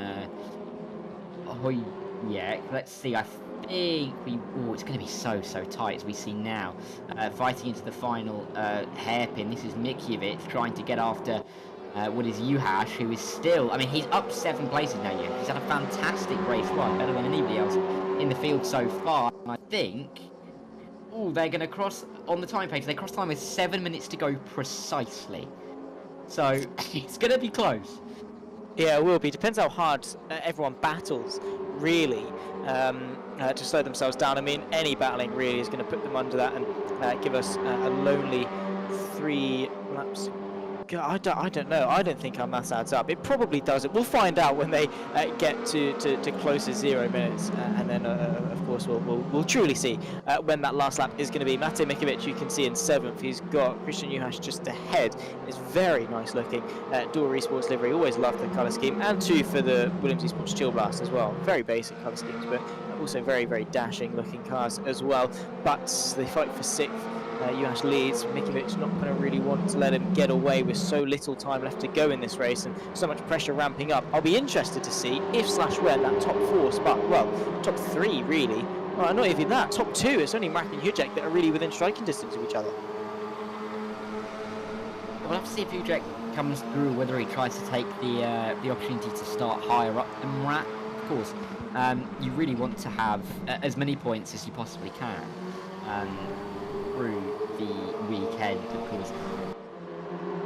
yeah, let's see. it's going to be so tight as we see now. Fighting into the final hairpin. This is Mikjevic trying to get after what is Juhas, who is still, I mean, he's up 7 places now. He's had a fantastic race one, better than anybody else in the field so far. And I think, they're going to cross on the time page. They cross time with 7 minutes to go precisely. So it's going to be close. Yeah, it will be. Depends how hard everyone battles, really, to slow themselves down. I mean, any battling really is going to put them under that and give us a lonely 3 laps. I don't know. I don't think our maths adds up. It probably doesn't. We'll find out when they get to close to 0 minutes, and then of course we'll truly see when that last lap is going to be. Matej Mikovic, you can see in 7th. He's got Christian Juhas just ahead. It's very nice looking. Darragh Esports livery. Always loved the colour scheme, and 2 for the Williams Esports Chill Blast as well. Very basic colour schemes, but also very dashing looking cars as well. But they fight for 6th. Juhas leads. Mikovic not going to really want to let him get away with so little time left to go in this race and so much pressure ramping up. I'll be interested to see if /when that top 4 spot, well, top 3 really, well, not even that, top 2, it's only Mark and Hujek that are really within striking distance of each other. We'll have to see if Hujek comes through, whether he tries to take the opportunity to start higher up than Murat. Of course, you really want to have as many points as you possibly can through the weekend, of course.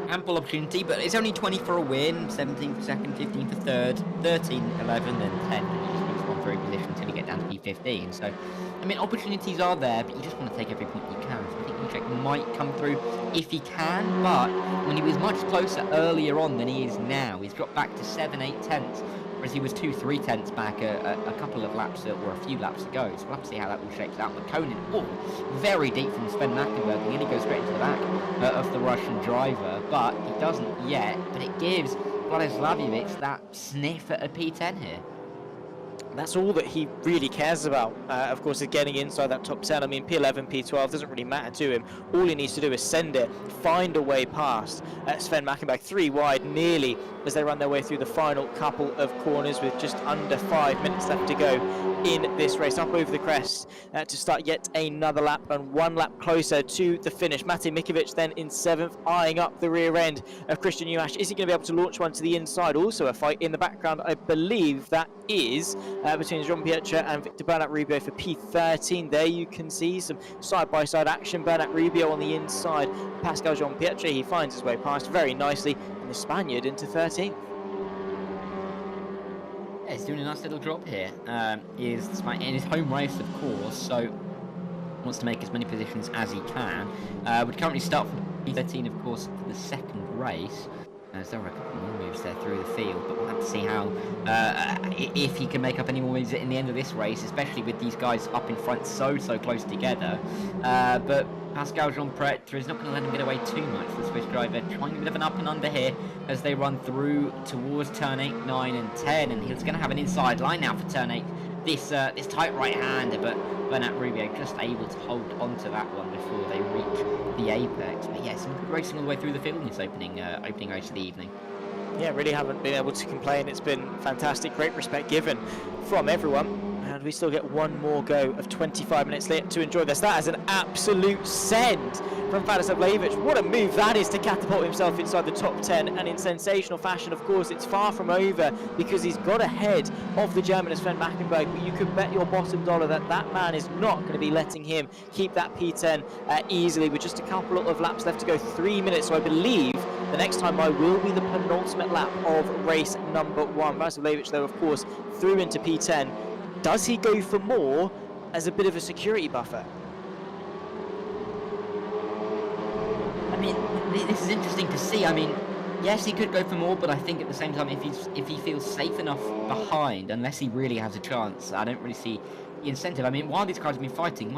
Ample opportunity, but it's only 20 for a win, 17 for second, 15 for third, 13, 11, and 10. And you just lose 1 through position until you get down to P15. So, I mean, opportunities are there, but you just want to take every point you can. So I think Hujek might come through if he can, but when he was much closer earlier on than he is now, he's dropped back to 7, 8 tenths. Whereas he was 2, 3 tenths back a couple of laps or a few laps ago. So we'll have to see how that all shapes out. But Konin, very deep from Sven Mackenberg. He only goes straight into the back of the Russian driver, but he doesn't yet. But it gives Vladislavjevic that sniff at a P10 here. That's all that he really cares about, of course, is getting inside that top 10. I mean, P11, P12 doesn't really matter to him. All he needs to do is send it, find a way past Sven Mackenberg, 3 wide nearly as they run their way through the final couple of corners with just under 5 minutes left to go in this race. Up over the crest to start yet another lap and 1 lap closer to the finish. Matej Mikovic then in 7th, eyeing up the rear end of Christian Juhas. Is he going to be able to launch one to the inside? Also a fight in the background, I believe that is between Jean-Pierre and Victor Bernat Rubio for P13. There you can see some side-by-side action. Bernat Rubio on the inside. Pascal Jean-Pierre, he finds his way past very nicely, and the Spaniard into 13th. Yeah, he's doing a nice little drop here. Is in his home race, of course, so wants to make as many positions as he can. Would currently start from P13, of course, for the second race. There are a couple more moves there through the field, but we'll have to see how if he can make up any more moves in the end of this race, especially with these guys up in front so close together. But Pascal Jean-Pierre is not going to let him get away too much. The Swiss driver trying a bit of an up and under here as they run through towards turn 8, 9 and 10, and he's going to have an inside line now for turn 8. This tight right-hander, but Bernat Rubio just able to hold onto that one before they reach the apex. But yeah, some good racing all the way through the field in this opening race of the evening. Yeah, really haven't been able to complain. It's been fantastic, great respect given from everyone. And we still get 1 more go of 25 minutes left to enjoy this. That is an absolute send from Vladislavjevic. What a move that is to catapult himself inside the top 10, and in sensational fashion. Of course, it's far from over because he's got ahead of the German Sven Mackenberg, but you could bet your bottom dollar that that man is not going to be letting him keep that P10 easily with just a couple of laps left to go, 3 minutes. So I believe the next time by will be the penultimate lap of race number 1. Vladislavjevic, though, of course, through into P10. Does he go for more as a bit of a security buffer? I mean, this is interesting to see. I mean, yes, he could go for more, but I think at the same time, if he feels safe enough behind, unless he really has a chance, I don't really see the incentive. I mean, while these guys have been fighting,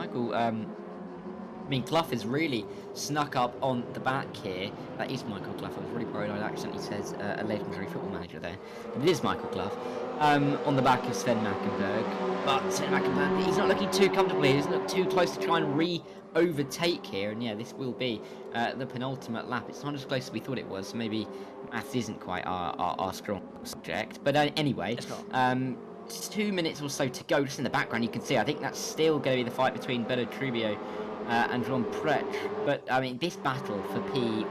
Clough has really snuck up on the back here. That is Michael Clough. I was really worried I accidentally said a legendary football manager there. But it is Michael Clough. On the back of Sven Mackenberg. But Sven Mackenberg, he's not looking too comfortably. He doesn't look too close to try and overtake here. And yeah, this will be the penultimate lap. It's not as close as we thought it was. So maybe maths isn't quite our strong subject. But anyway, 2 minutes or so to go. Just in the background, you can see, I think that's still going to be the fight between Bella Trubio and Jean Prech. But, I mean, this battle for P,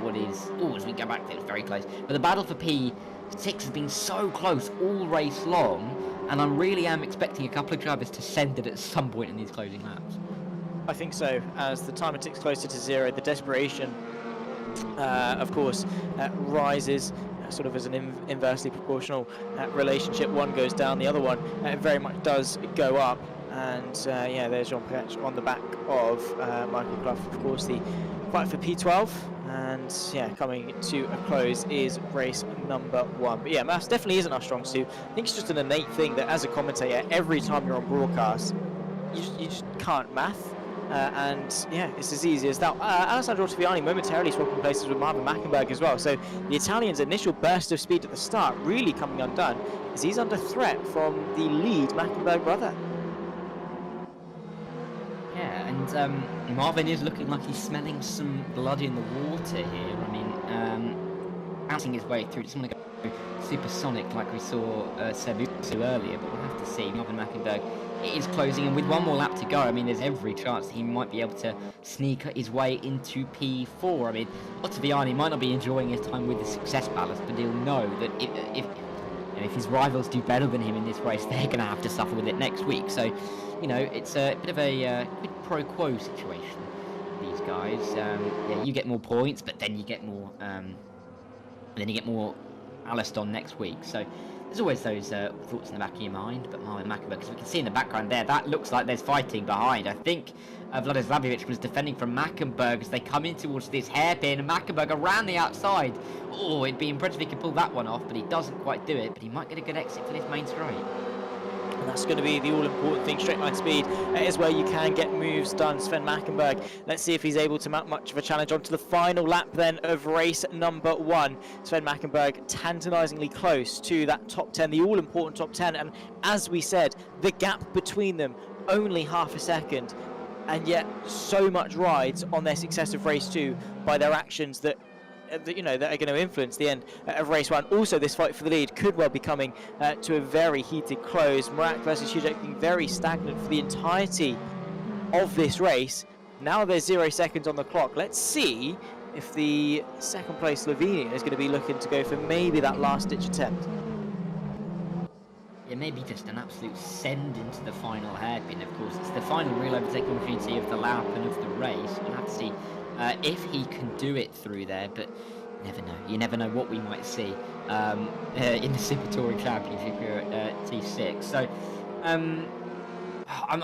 as we go back there, it was very close. But the battle for P6 has been so close all race long, and I really am expecting a couple of drivers to send it at some point in these closing laps. I think so. As the timer ticks closer to 0, the desperation, of course, rises. Sort of as an inversely proportional relationship. One goes down, the other one very much does go up. And yeah, there's Jean Prech on the back of Michael Clough, of course, the fight for P12. And yeah, coming to a close is race number 1. But yeah, maths definitely isn't our strong suit. I think it's just an innate thing that as a commentator, every time you're on broadcast, you just can't math. And yeah, it's as easy as that. Alessandro Ottaviani momentarily swapping places with Marvin Mackenberg as well. So the Italian's initial burst of speed at the start really coming undone as he's under threat from the lead Mackenberg brother. Yeah, and Marvin is looking like he's smelling some blood in the water here. I mean, bouncing his way through. Doesn't want to go supersonic like we saw Sebusu earlier, but we'll have to see. Marvin Mackenberg, it is closing, and with one more lap to go, I mean, there's every chance he might be able to sneak his way into P4. I mean, Ottaviani might not be enjoying his time with the success ballast, but he'll know that if his rivals do better than him in this race, they're going to have to suffer with it next week. So, you know, it's a bit of a quid pro quo situation. These guys, yeah, you get more points, but then you get more, ballast on next week. So there's always those thoughts in the back of your mind. But Marvin Mackenberg, as we can see in the background there, that looks like there's fighting behind. I think Vladislavic was defending from Mackenberg as they come in towards this hairpin, and Mackenberg around the outside. Oh, it'd be impressive if he could pull that one off, but he doesn't quite do it. But he might get a good exit for this main straight. And that's going to be the all-important thing. Straight line speed is where you can get moves done. Sven Mackenberg, let's see if he's able to mount much of a challenge onto the final lap then of race number 1. Sven Mackenberg tantalisingly close to that top 10, the all-important top 10. And as we said, the gap between them only half a second. And yet so much rides on their success of race 2 by their actions that you know, that are going to influence the end of race 1. Also, this fight for the lead could well be coming to a very heated close. Morak versus Hujek being very stagnant for the entirety of this race. Now there's 0 seconds on the clock. Let's see if the second place Slovenian is going to be looking to go for maybe that last ditch attempt. Yeah, maybe just an absolute send into the final hairpin. Of course, it's the final real overtaking opportunity of the lap and of the race. We'll have to see if he can do it through there, but you never know. You never know what we might see in the Super Touring Championship here at T6. So, I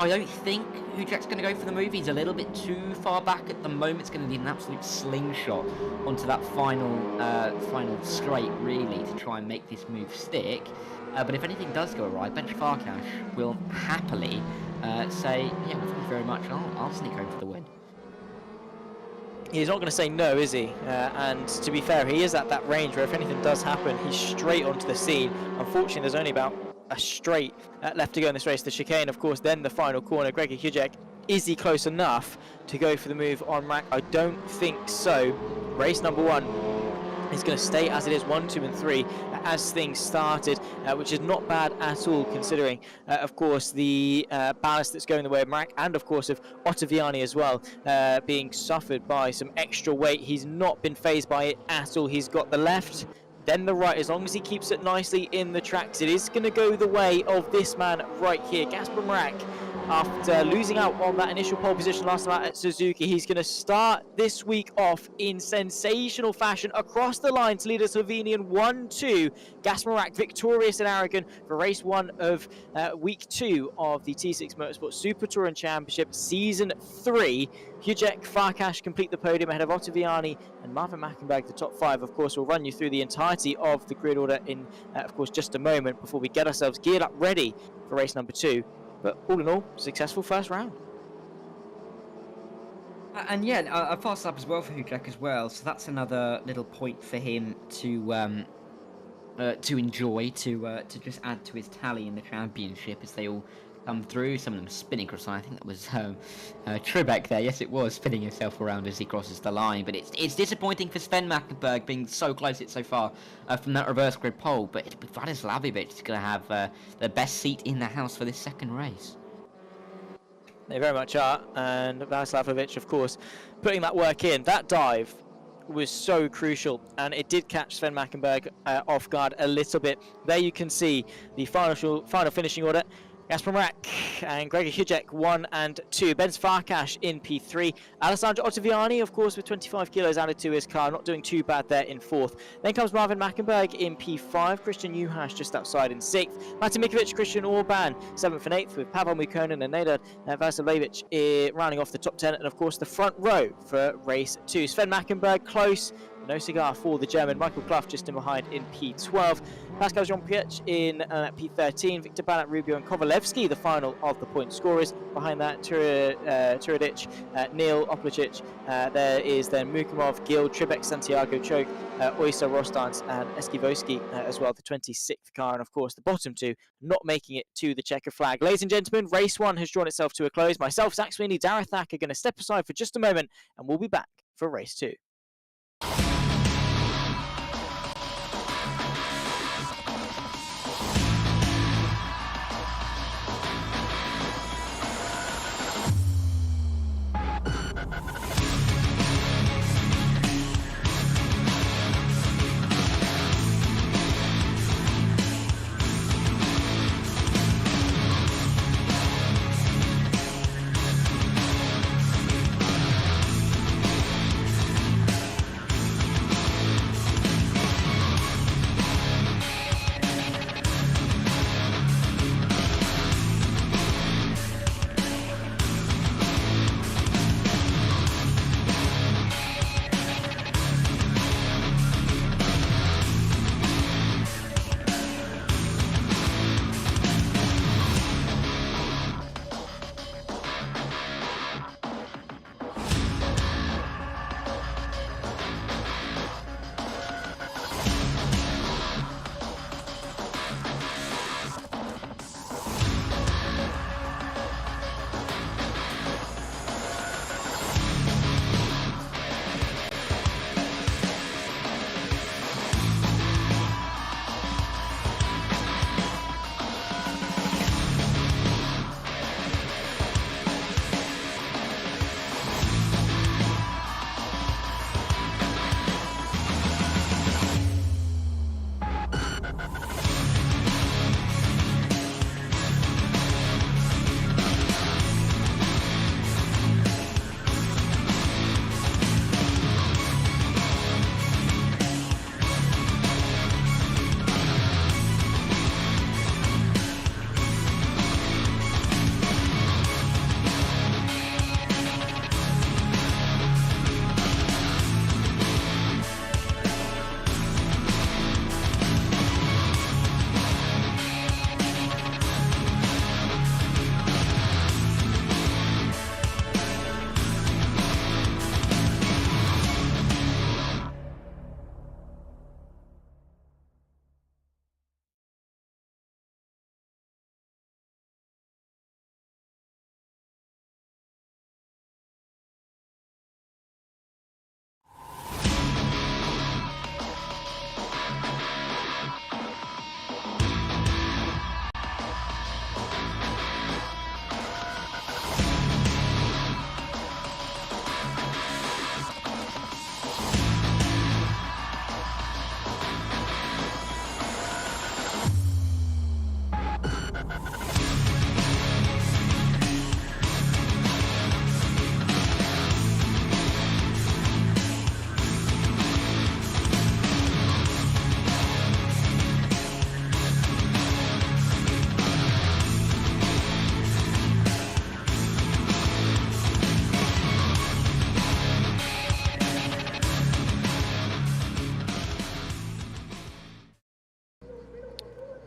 don't think Hujek's going to go for the move. He's a little bit too far back at the moment. It's going to need an absolute slingshot onto that final straight, really, to try and make this move stick. But if anything does go awry, Bench Farkash will happily say, yeah, well, thank you very much. I'll sneak home for the win. He's not going to say no, is he? And to be fair, he is at that range where if anything does happen, he's straight onto the scene. Unfortunately, there's only about a straight left to go in this race. The chicane, of course, then the final corner. Gregor Hujek, is he close enough to go for the move on Rack? I don't think so. Race number 1 is going to stay as it is, 1, 2 and 3 as things started, which is not bad at all considering of course the ballast that's going the way of Marek and of course of Ottaviani as well, being suffered by some extra weight. He's not been phased by it at all. He's got the left, then the right. As long as he keeps it nicely in the tracks, it is going to go the way of this man right here, Gasper Marek. After losing out on that initial pole position last time out at Suzuki, he's going to start this week off in sensational fashion across the line to lead a Slovenian 1-2. Gasper Marek victorious in Aragon for race 1 of week 2 of the T6 Motorsport Super Touring Championship Season 3. Hujek, Farkash complete the podium ahead of Ottaviani and Marvin Mackenberg, the top 5. Of course, we'll run you through the entirety of the grid order in, of course, just a moment before we get ourselves geared up ready for race number 2. But all in all, successful first round. And yeah, a fast lap as well for Hujek as well. So that's another little point for him to enjoy, to just add to his tally in the championship as they all come through. Some of them spinning across the line. I think that was Trebek there. Yes, it was, spinning himself around as he crosses the line. But it's disappointing for Sven Mackenberg being so close it so far from that reverse grid pole. But Vladislavic is going to have the best seat in the house for this second race. They very much are, and Vladislavic, of course, putting that work in. That dive was so crucial, and it did catch Sven Mackenberg off guard a little bit. There you can see the final finishing order. Jasper Mrak and Gregor Hujek 1 and 2. Ben Farkash in P3. Alessandro Ottaviani, of course, with 25 kilos added to his car, not doing too bad there in 4th. Then comes Marvin Mackenberg in P5. Christian Juhasz just outside in 6th. Martin Mikovic, Christian Orban 7th and 8th, with Pavel Mukonen and Nedad Vasilevich rounding off the top 10. And of course the front row for race 2. Sven Mackenberg close. No cigar for the German. Michael Clough just in behind in P12. Pascal Jean-Piech in P13. Victor Banat, Rubio and Kovalevsky, the final of the point scorers. Behind that, Turadic, Neil Oplicic. There is then Mukimov, Gil, Trebek, Santiago, Choke, Oysa, Rostans and Eskivoski as well, the 26th car. And of course, the bottom 2 not making it to the checker flag. Ladies and gentlemen, race 1 has drawn itself to a close. Myself, Zach Sweeney, Darragh Thacker are going to step aside for just a moment, and we'll be back for race 2.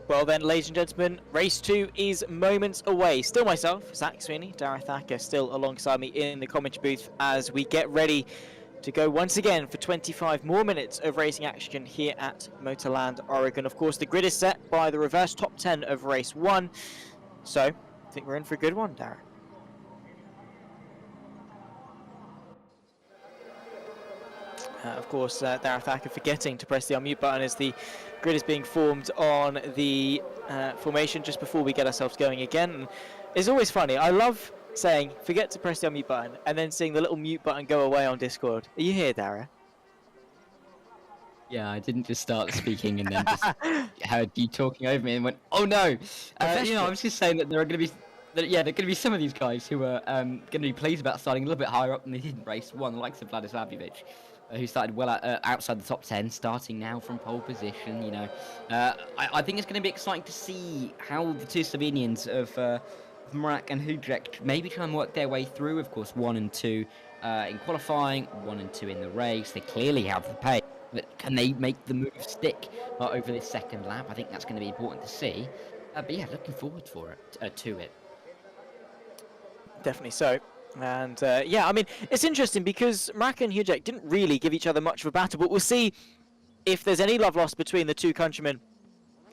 Well then, ladies and gentlemen, race 2 is moments away. Still myself, Zach Sweeney, Darragh Thacker, still alongside me in the commentary booth as we get ready to go once again for 25 more minutes of racing action here at Motorland Aragon. Of course, the grid is set by the reverse top 10 of race 1. So, I think we're in for a good one, Darragh. Of course, Darragh Thacker forgetting to press the unmute button as the grid is being formed on the formation just before we get ourselves going again. And it's always funny. I love saying, forget to press the unmute button, and then seeing the little mute button go away on Discord. Are you here, Darragh? Yeah, I didn't just start speaking and then just heard you talking over me and went, oh no! You know, I was just saying that there are going to be... there are going to be some of these guys who are going to be pleased about starting a little bit higher up than they did in race one, the likes of Vladislav, who started well outside the top 10, starting now from pole position. You know, I think it's going to be exciting to see how the two Slovenians of Mrak and Udressy maybe try and work their way through. Of course, 1 and 2 in qualifying, 1 and 2 in the race. They clearly have the pace, but can they make the move stick over this second lap? I think that's going to be important to see. But yeah, looking forward to it. Definitely so. And yeah, I mean, it's interesting because Mrak and Udressy didn't really give each other much of a battle, but we'll see if there's any love lost between the two countrymen.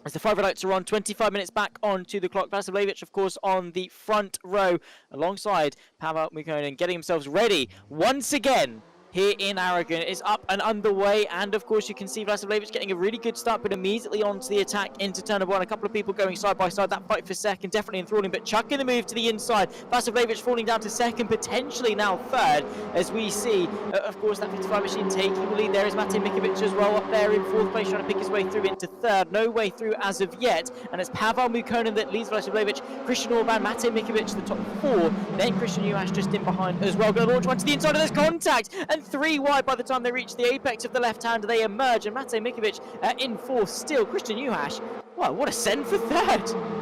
As the 5 red lights are on, 25 minutes back onto the clock. Vladislav, of course, on the front row alongside Pavel Mukonin, getting themselves ready once again here in Aragon. Is up and underway, and of course you can see Vladislav getting a really good start, but immediately onto the attack into turn number 1. A couple of people going side by side. That fight for second definitely enthralling, but chucking the move to the inside. Vladislav falling down to second, potentially now third, as we see of course that 55 machine taking the lead. There is Matej Mikovic as well up there in 4th place, trying to pick his way through into 3rd. No way through as of yet, and it's Pavel Mukonin that leads Vladislav, Christian Orban, Matej Mikovic the top 4, then Christian Juhasz just in behind as well. Going to launch one to the inside, and there's contact, and 3 wide by the time they reach the apex of the left hand. They emerge, and Matej Mikovic in 4th still. Christian Juhasz, wow, what a send for 3rd.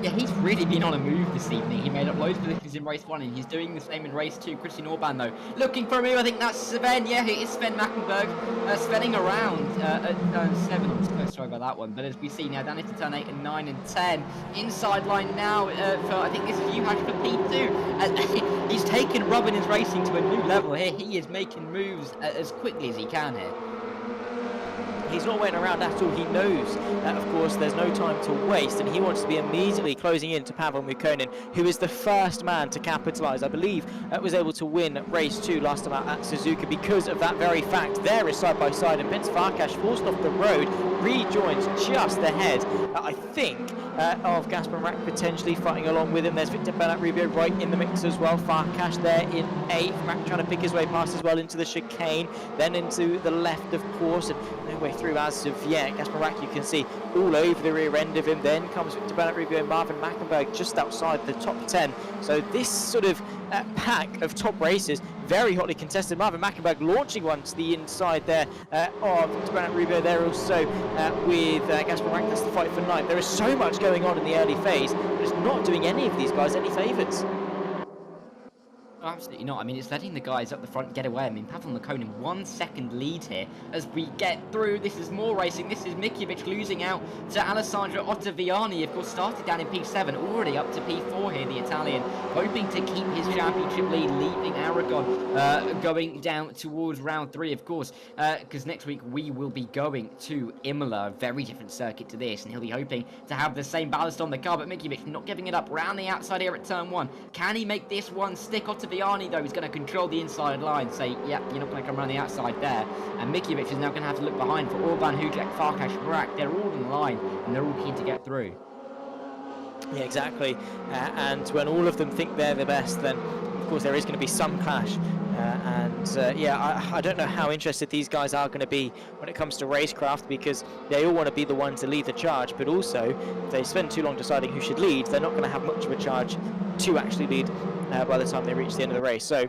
Yeah, he's really been on a move this evening. He made up loads of positions in race 1, and he's doing the same in race 2. Christian Orban, though, looking for a move. I think that's Sven. Yeah, it is Sven Mackenberg, Svenning around at turn 7. I'm so sorry about that one. But as we see now, down into turn 8 and 9 and 10. Inside line now for, I think this is Juhasz for P2. He's taken Robin's racing to a new level here. He is making moves as quickly as he can here. He's not waiting around at all. He knows that, of course, there's no time to waste, and he wants to be immediately closing in to Pavel Mukonin, who is the first man to capitalise. I believe was able to win race 2 last time out at Suzuka because of that very fact. There is side by side, and Vince Farkas forced off the road, rejoins just ahead, I think, of Gasper Mrak potentially fighting along with him. There's Victor Bernat Rubio right in the mix as well. Farkas there in 8th. Mrak trying to pick his way past as well into the chicane, then into the left, of course, and no way through as of yet. Gasper Mrak, you can see all over the rear end of him. Then comes Victor Bernat Rubio and Marvin Mackenberg just outside the top 10. So this sort of pack of top races, very hotly contested. Marvin Mackenberg launching one to the inside there of Victor Bernat Rubio there also with Gasper Mrak. That's the fight for 9th. There is so much going on in the early phase, but it's not doing any of these guys any favours. Absolutely not. I mean, it's letting the guys up the front get away. I mean, Pavel Mukonin 1 second lead here as we get through. This is more racing. This is Mikovic losing out to Alessandro Ottaviani. Of course, started down in P7, already up to P4 here, the Italian, hoping to keep his championship lead, leaving Aragon, going down towards round 3, of course, because next week we will be going to Imola, a very different circuit to this, and he'll be hoping to have the same ballast on the car, but Mikovic not giving it up. Round the outside here at turn 1. Can he make this one stick? Ottaviani, though, is going to control the inside line, say, yep, you're not going to come around the outside there. And Mikovic is now going to have to look behind for Orban, Udressy, Farkas, Mrak. They're all in line, and they're all keen to get through. Yeah, exactly. And when all of them think they're the best, then, of course, there is going to be some clash. Yeah, I don't know how interested these guys are going to be when it comes to racecraft, because they all want to be the ones to lead the charge, but also if they spend too long deciding who should lead, they're not going to have much of a charge to actually lead by the time they reach the end of the race. So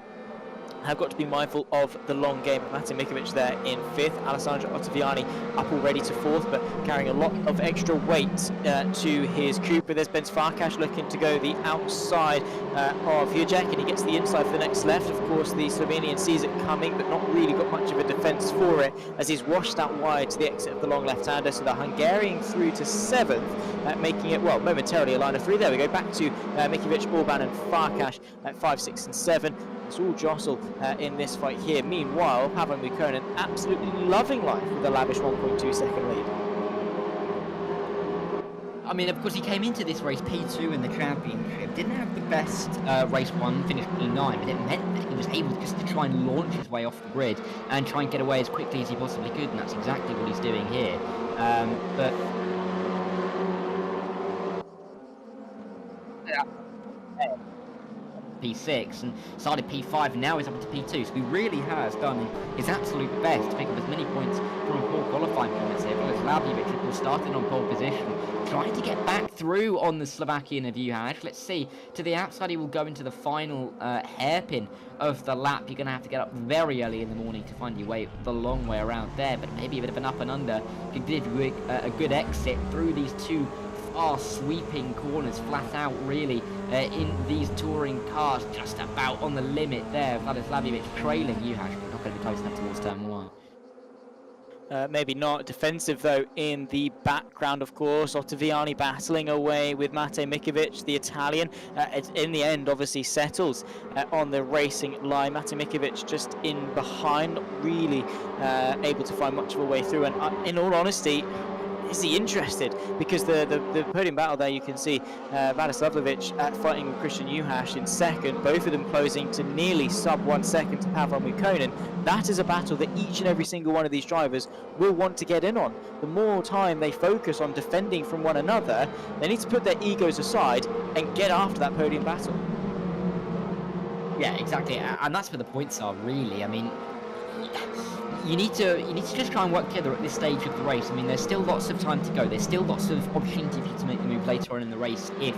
have got to be mindful of the long game. Matej Mikovic there in 5th, Alessandro Ottaviani up already to 4th, but carrying a lot of extra weight to his Cooper. There's Benz Farkas looking to go the outside of Udressy, and he gets the inside for the next left. Of course, the Slovenian sees it coming, but not really got much of a defence for it, as he's washed out wide to the exit of the long left-hander. So the Hungarian through to 7th, making it, well, momentarily a line of 3. There we go, back to Mikovic, Orban and Farkas at 5, 6 and 7. It's all jostle in this fight here. Meanwhile, Pavel Mukonin absolutely loving life with a lavish 1.2 second lead. I mean, of course, he came into this race P2 in the championship, didn't have the best race 1, finished P9, but it meant that he was able just to try and launch his way off the grid and try and get away as quickly as he possibly could, and that's exactly what he's doing here. But P6 and started P5 and now he's up to P2, so he really has done his absolute best to pick up as many points from poor qualifying points here. But Slaviewicz, of course, started on pole position, trying to get back through on the Slovakian of UHASH. Let's see, to the outside he will go into the final hairpin of the lap. You're going to have to get up very early in the morning to find your way the long way around there, but maybe a bit of an up and under. He did a good exit through these two sweeping corners, flat out really, in these touring cars, just about on the limit there. Slaviewicz trailing UHASH, but not going to be close enough towards turn 1. Maybe not. Defensive though in the background, of course. Ottaviani battling away with Mate Mikovic, the Italian. In the end, obviously settles on the racing line. Mate Mikovic just in behind, not really able to find much of a way through. And in all honesty, is he interested? Because the podium battle there, you can see Vadislavljevic fighting with Christian UHASH in second, both of them closing to nearly sub 1 second to Pavel Mukkonen. That is a battle that each and every single one of these drivers will want to get in on. The more time they focus on defending from one another, they need to put their egos aside and get after that podium battle. Yeah, exactly, and that's where the points are really. I mean, you need to just try and work together at this stage of the race. I mean, there's still lots of time to go. There's still lots of opportunity for you to make the move later on in the race if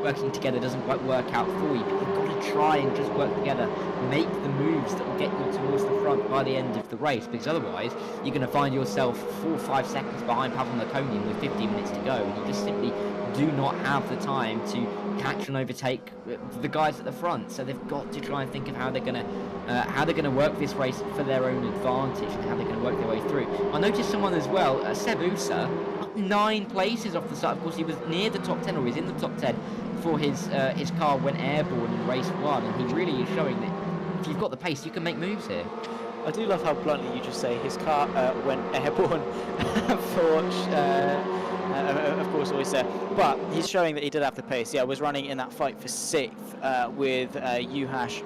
working together doesn't quite work out for you. But you've got to try and just work together, make the moves that will get you towards the front by the end of the race, because otherwise you're going to find yourself 4 or 5 seconds behind Pavel Mukkonen with 15 minutes to go, and you just simply do not have the time to catch and overtake the guys at the front. So they've got to try and think of how they're going to work this race for their own advantage and how they're going to work their way through. I noticed someone as well, Seb Usa, up 9 places off the start. Of course, he was near the top 10, or he's in the top 10 before his car went airborne in race 1, and he really is showing that if you've got the pace, you can make moves here. I do love how bluntly you just say his car went airborne for of course, always there. But he's showing that he did have the pace. Yeah, was running in that fight for 6th with UHASH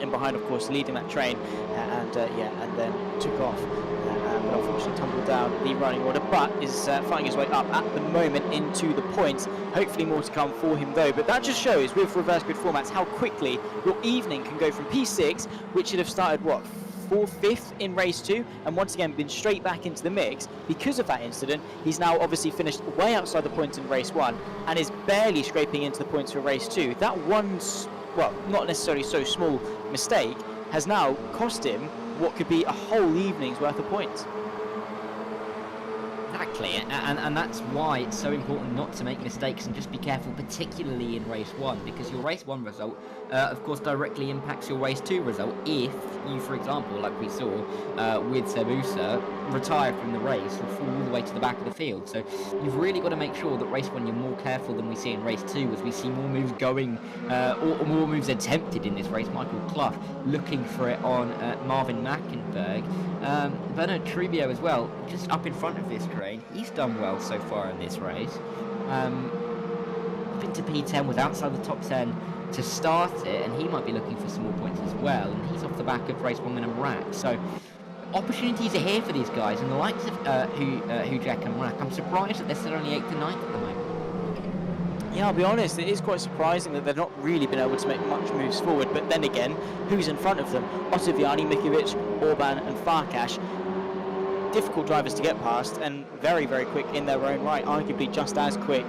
in behind, of course, leading that train, and then took off. But unfortunately tumbled down the running order, but is fighting his way up at the moment into the points. Hopefully more to come for him though. But that just shows with reverse grid formats how quickly your evening can go from P6, which should have started what, 4th, 5th in race 2, and once again been straight back into the mix. Because of that incident, he's now obviously finished way outside the points in race 1 and is barely scraping into the points for race 2. That one, well, not necessarily so small mistake has now cost him what could be a whole evening's worth of points. Exactly, and that's why it's so important not to make mistakes and just be careful, particularly in race 1, because your race 1 result, of course, directly impacts your race 2 result if you, for example, like we saw with Seb Usa, retire from the race or fall all the way to the back of the field. So you've really got to make sure that race 1 you're more careful than we see in race 2, as we see more moves going, or more moves attempted in this race. Michael Clough looking for it on Marvin Mackenberg. Bernard Trubio as well, just up in front of this train. He's done well so far in this race. Up into P10, was outside the top 10 to start it, and he might be looking for some more points as well, and he's off the back of race 1 winner Rack. So opportunities are here for these guys, and the likes of Hujek and Rack, I'm surprised that they're still only 8th and 9th at the moment. Yeah, I'll be honest, it is quite surprising that they've not really been able to make much moves forward, but then again, who's in front of them? Ottaviani, Mikovic, Orban and Farkas. Difficult drivers to get past, and very, very quick in their own right, arguably just as quick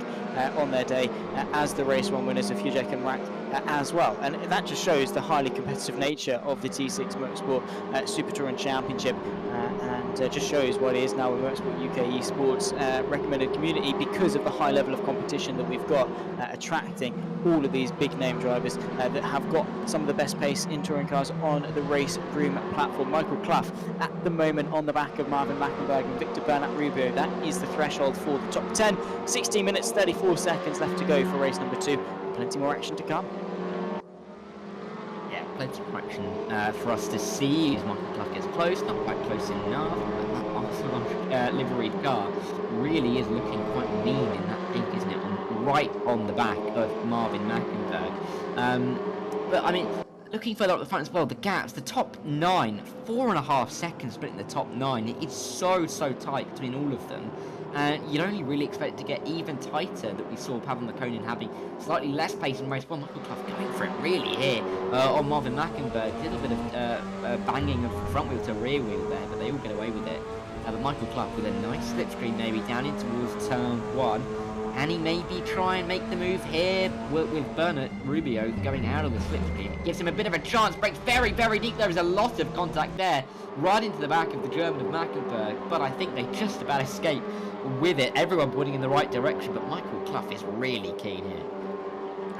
on their day as the race 1 winners of Hujek and Rack as well. And that just shows the highly competitive nature of the T6 Motorsport Super Touring Championship, and just shows what it is now a Motorsport UK eSports recommended community, because of the high level of competition that we've got, attracting all of these big name drivers that have got some of the best pace in touring cars on the race room platform. Michael Clough at the moment on the back of Marvin Mackenberg and Victor Bernat Rubio. That is the threshold for the top 10. 16 minutes 34 seconds left to go for race number 2. Plenty more action to come. Yeah, plenty of traction for us to see as Michael Clough gets close, not quite close enough, but that liveried car really is looking quite mean in that pink, isn't it? Right on the back of Marvin Mackenberg. But I mean, looking further up the front as well, the gaps, the top 9, 4.5 seconds splitting the top 9. It's so tight between all of them. And you'd only really expect it to get even tighter, that we saw Pavel Makonnen having slightly less pace in race 1. Michael Clough going for it really here on Marvin Mackenberg. A little bit of banging of front wheel to rear wheel there, but they all get away with it. But Michael Clough with a nice slipstream maybe down in towards turn 1. Can he maybe try and make the move here with Bernard Rubio going out of the slipstream? It gives him a bit of a chance, breaks very deep. There is a lot of contact there, right into the back of the German of Mackenberg, but I think they just about escape with it. Everyone pointing in the right direction, but Michael Clough is really keen here.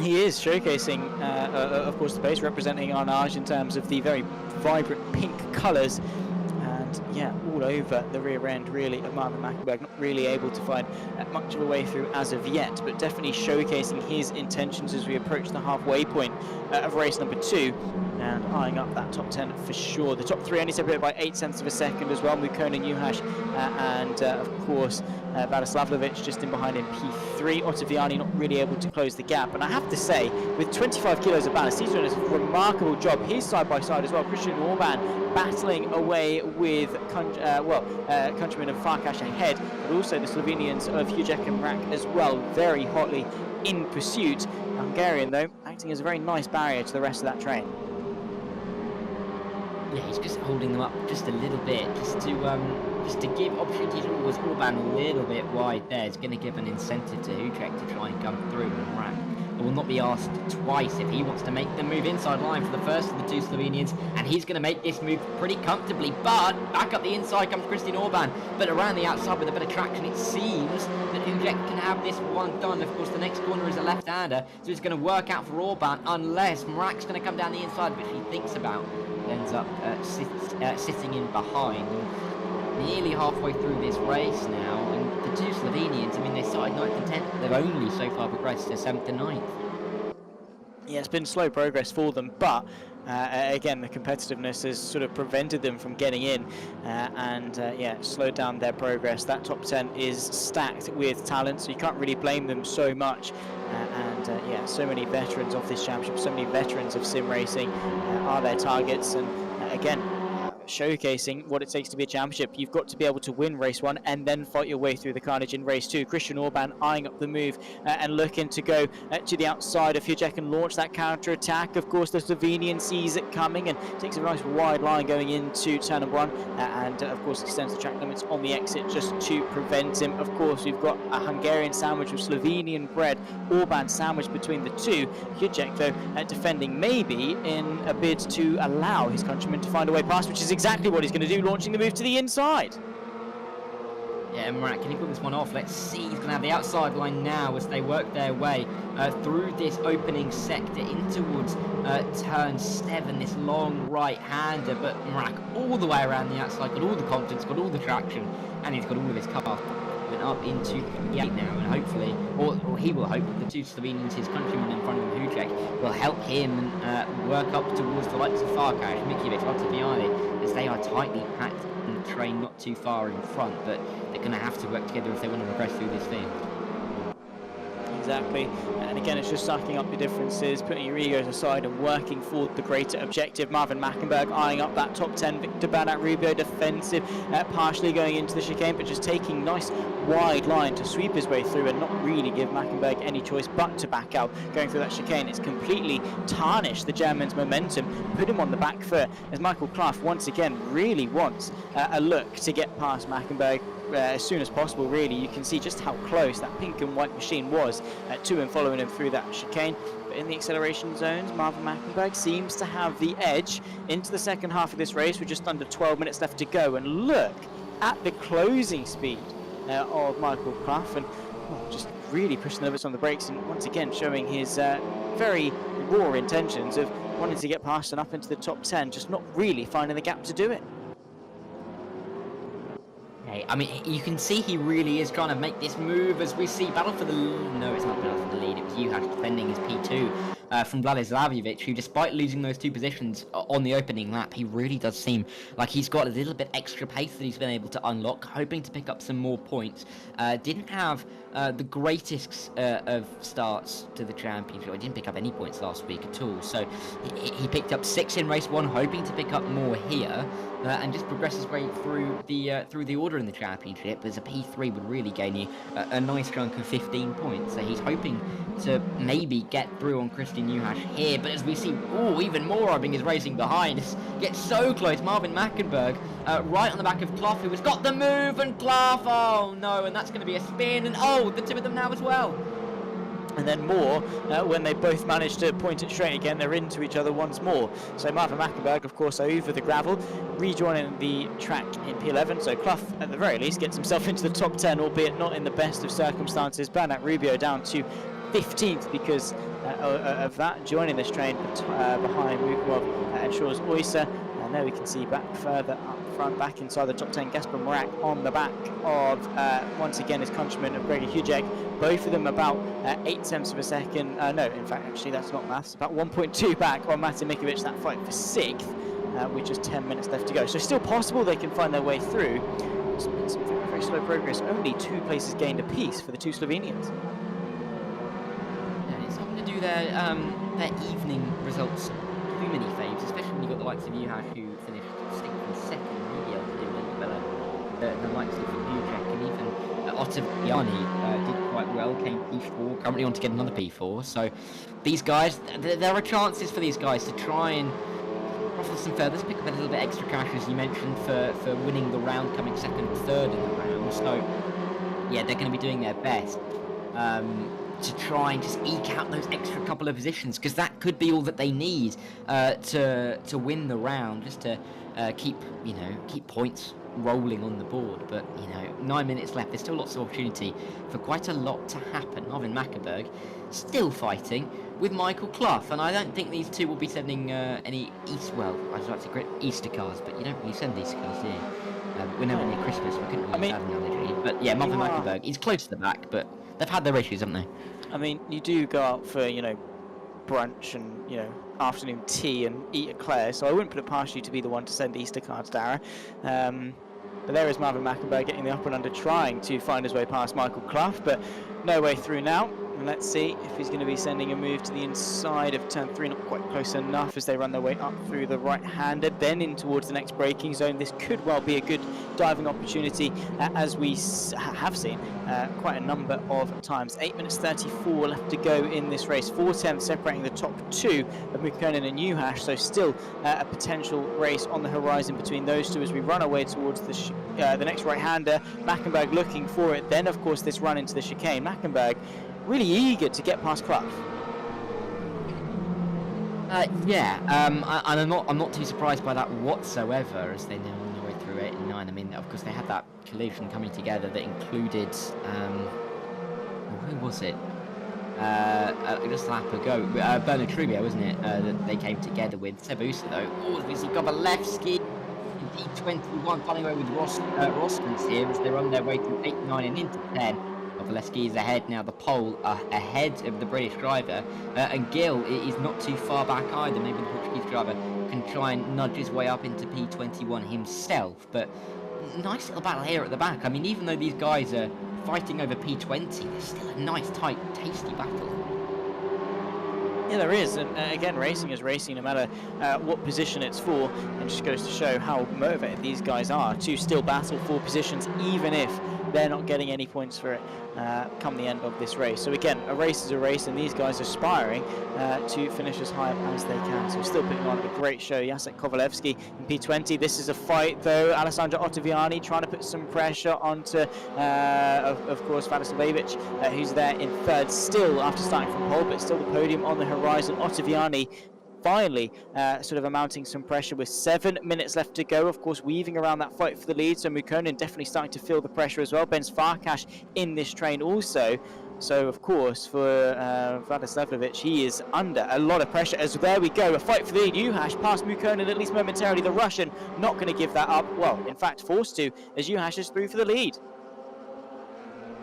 He is showcasing, of course, the pace, representing Arnage in terms of the very vibrant pink colours. And yeah, all over the rear end really of Marvin Mackenberg, not really able to find much of a way through as of yet, but definitely showcasing his intentions as we approach the halfway point of race number 2, and eyeing up that top 10 for sure. The top 3 only separated by 0.8 of a second as well. Mukona Juhas and of course Vadislavljevic just in behind him, P3. Ottaviani not really able to close the gap, and I have to say, with 25 kilos of ballast, he's doing a remarkable job. He's side by side as well. Christian Orban battling away with countrymen of Farkas ahead, but also the Slovenians of Hujek and Mrak as well, very hotly in pursuit. The Hungarian, though, acting as a very nice barrier to the rest of that train. Yeah, he's just holding them up just a little bit, just to give opportunity to Orban a little bit wide there. It's going to give an incentive to Hujek to try and come through, and Mrak will not be asked twice if he wants to make the move inside line for the first of the 2 Slovenians, and he's going to make this move pretty comfortably. But back up the inside comes Christian Orban, but around the outside with a bit of traction, it seems that Hujek can have this one done. Of course, the next corner is a left-hander, so it's going to work out for Orban unless Mrak's going to come down the inside, which he thinks about. Ends up sitting in behind. Nearly halfway through this race now, and the 2 Slovenians, I mean, they started 9th and 10th, they've only so far progressed to 7th and 9th. Yeah, it's been slow progress for them, but again, the competitiveness has sort of prevented them from getting in, and yeah, slowed down their progress. That top 10 is stacked with talent, so you can't really blame them so much. Yeah, so many veterans of this championship, so many veterans of sim racing are their targets, and again, showcasing what it takes to be a championship. You've got to be able to win race 1 and then fight your way through the carnage in race 2. Christian Orban eyeing up the move and looking to go to the outside of Hujek and launch that counter attack. Of course, the Slovenian sees it coming and takes a nice wide line going into turn 1, and of course extends the track limits on the exit just to prevent him. Of course, we've got a Hungarian sandwich with Slovenian bread, Orban sandwich between the 2. Hujek, though, defending maybe in a bid to allow his countrymen to find a way past, which is exactly what he's going to do, launching the move to the inside. Yeah, Marat, can he put this one off? Let's see. He's going to have the outside line now as they work their way through this opening sector in towards turn 7, this long right-hander. But Marat all the way around the outside, got all the confidence, got all the traction, and he's got all of his car up into the 8 now, and hopefully, or he will hope that the 2 Slovenians, his countrymen in front of him, Hujek, will help him and work up towards the likes of Farkas, Mikiewicz, Ottaviani, as they are tightly packed in the train not too far in front, but they're going to have to work together if they want to progress through this field. Exactly, and again, it's just sucking up the differences, putting your egos aside and working for the greater objective. Marvin Mackenberg eyeing up that top 10. Victor Bernat Rubio defensive, partially going into the chicane, but just taking nice wide line to sweep his way through and not really give Mackenberg any choice but to back out. Going through that chicane, it's completely tarnished the German's momentum, put him on the back foot, as Michael Clough once again really wants a look to get past Mackenberg as soon as possible. Really, you can see just how close that pink and white machine was to him, following him through that chicane. But in the acceleration zones, Marvin Mackenberg seems to have the edge into the second half of this race with just under 12 minutes left to go. And look at the closing speed of Michael Clough, and just really pushing the limits on the brakes, and once again showing his very raw intentions of wanting to get past and up into the top 10, just not really finding the gap to do it. I mean, you can see he really is trying to make this move as we see battle for the lead. No, it's not battle for the lead. It was Juhas defending his P2 from Vladislav, who, despite losing those 2 positions on the opening lap, he really does seem like he's got a little bit extra pace that he's been able to unlock, hoping to pick up some more points. Didn't have the greatest of starts to the championship. He didn't pick up any points last week at all, so he picked up 6 in race 1, hoping to pick up more here, and just progress his way through the order in the championship, as a P3 would really gain you a nice chunk of 15 points. So he's hoping to maybe get through on Christian Newhash here, but as we see, even more Rubbing is racing behind. Gets so close, Marvin Mackenberg, right on the back of Clough, who has got the move, and Clough, oh no, and that's going to be a spin, and the 2 of them now as well. And then more, when they both manage to point it straight again, they're into each other once more. So Marvin Mackenberg, of course, over the gravel, rejoining the track in P11. So Clough, at the very least, gets himself into the top 10, albeit not in the best of circumstances. Bernat Rubio down to 15th because of that, joining this train behind Mukov and Shaw's Oyster. And there we can see back further up front, back inside the top 10, Gasper Morak on the back of, once again, his countryman of Gregor Hujek. Both of them about 8 tenths of a second. No, in fact, actually, that's not maths. About 1.2 back on Martin Mikovic, that fight for 6th, with just 10 minutes left to go. So still possible they can find their way through. It's been some very, very slow progress. Only 2 places gained apiece for the 2 Slovenians. Yeah, it's not going to do their evening results too many faves, especially when you've got the likes of Juhas, who finished 6th and 2nd, maybe able to do a little better than the likes of Bujek, and even Ottaviani did quite well, came P4, currently on to get another P4. So these guys, there are chances for these guys to try and ruffle some feathers, pick up a little bit extra cash, as you mentioned, for winning the round, coming 2nd and 3rd in the round. So yeah, they're going to be doing their best to try and just eke out those extra couple of positions, because that could be all that they need to win the round, just to keep points rolling on the board. But 9 minutes left, there's still lots of opportunity for quite a lot to happen. Marvin Mackenberg still fighting with Michael Clough, and I don't think these 2 will be sending any I'd like to great Easter cards, but you don't really send Easter cards, do you? We're never near Christmas, we couldn't really have an analogy. But yeah, Marvin Mackenberg, he's close to the back, but they've had their issues, haven't they? I mean, you do go out for, brunch and, afternoon tea and eat eclair, so I wouldn't put it past you to be the one to send Easter cards, Darragh. But there is Marvin Mackenberg getting the up and under, trying to find his way past Michael Clough, but no way through now. And let's see if he's going to be sending a move to the inside of turn 3, not quite close enough as they run their way up through the right-hander, then in towards the next braking zone. This could well be a good diving opportunity, as we have seen quite a number of times. 8 minutes 34 left to go in this race. 4 tenths separating the top 2 of Mukkonen and Newhash, so still a potential race on the horizon between those 2 as we run away towards the next right-hander. Mackenberg looking for it, then of course this run into the chicane. Mackenberg really eager to get past Clough. And I'm not too surprised by that whatsoever, as they now on their way through 8 and 9. I mean, of course, they had that collision coming together that included who was it? Just a lap ago, Bernard Trubio, wasn't it? That they came together with. Sebusa, though. We see Gobolewski in P21 running away with Rostrans here as they run their way through 8, 9 and into 10. Gobolewski is ahead now, the pole ahead of the British driver, and Gill is not too far back either. Maybe the Portuguese driver can try and nudge his way up into P21 himself, but nice little battle here at the back. I mean, even though these guys are fighting over P20, there's still a nice, tight, tasty battle. Yeah, there is, and again, racing is racing no matter what position it's for, and just goes to show how motivated these guys are to still battle for positions, even if they're not getting any points for it come the end of this race. So again, a race is a race, and these guys are aspiring to finish as high up as they can. So still putting on a great show. Jacek Kowalewski in P20. This is a fight, though. Alessandro Ottaviani trying to put some pressure onto, of course, Vladislav, who's there in 3rd still after starting from pole, but still the podium on the horizon. Ottaviani finally sort of amounting some pressure with 7 minutes left to go, of course weaving around that fight for the lead, so Mukkonen definitely starting to feel the pressure as well. Ben's Farkas in this train also, so of course for Vladislavovich, he is under a lot of pressure as there we go, a fight for the lead. Juhas past Mukkonen at least momentarily, the Russian not going to give that up, well in fact forced to, as Juhas is through for the lead.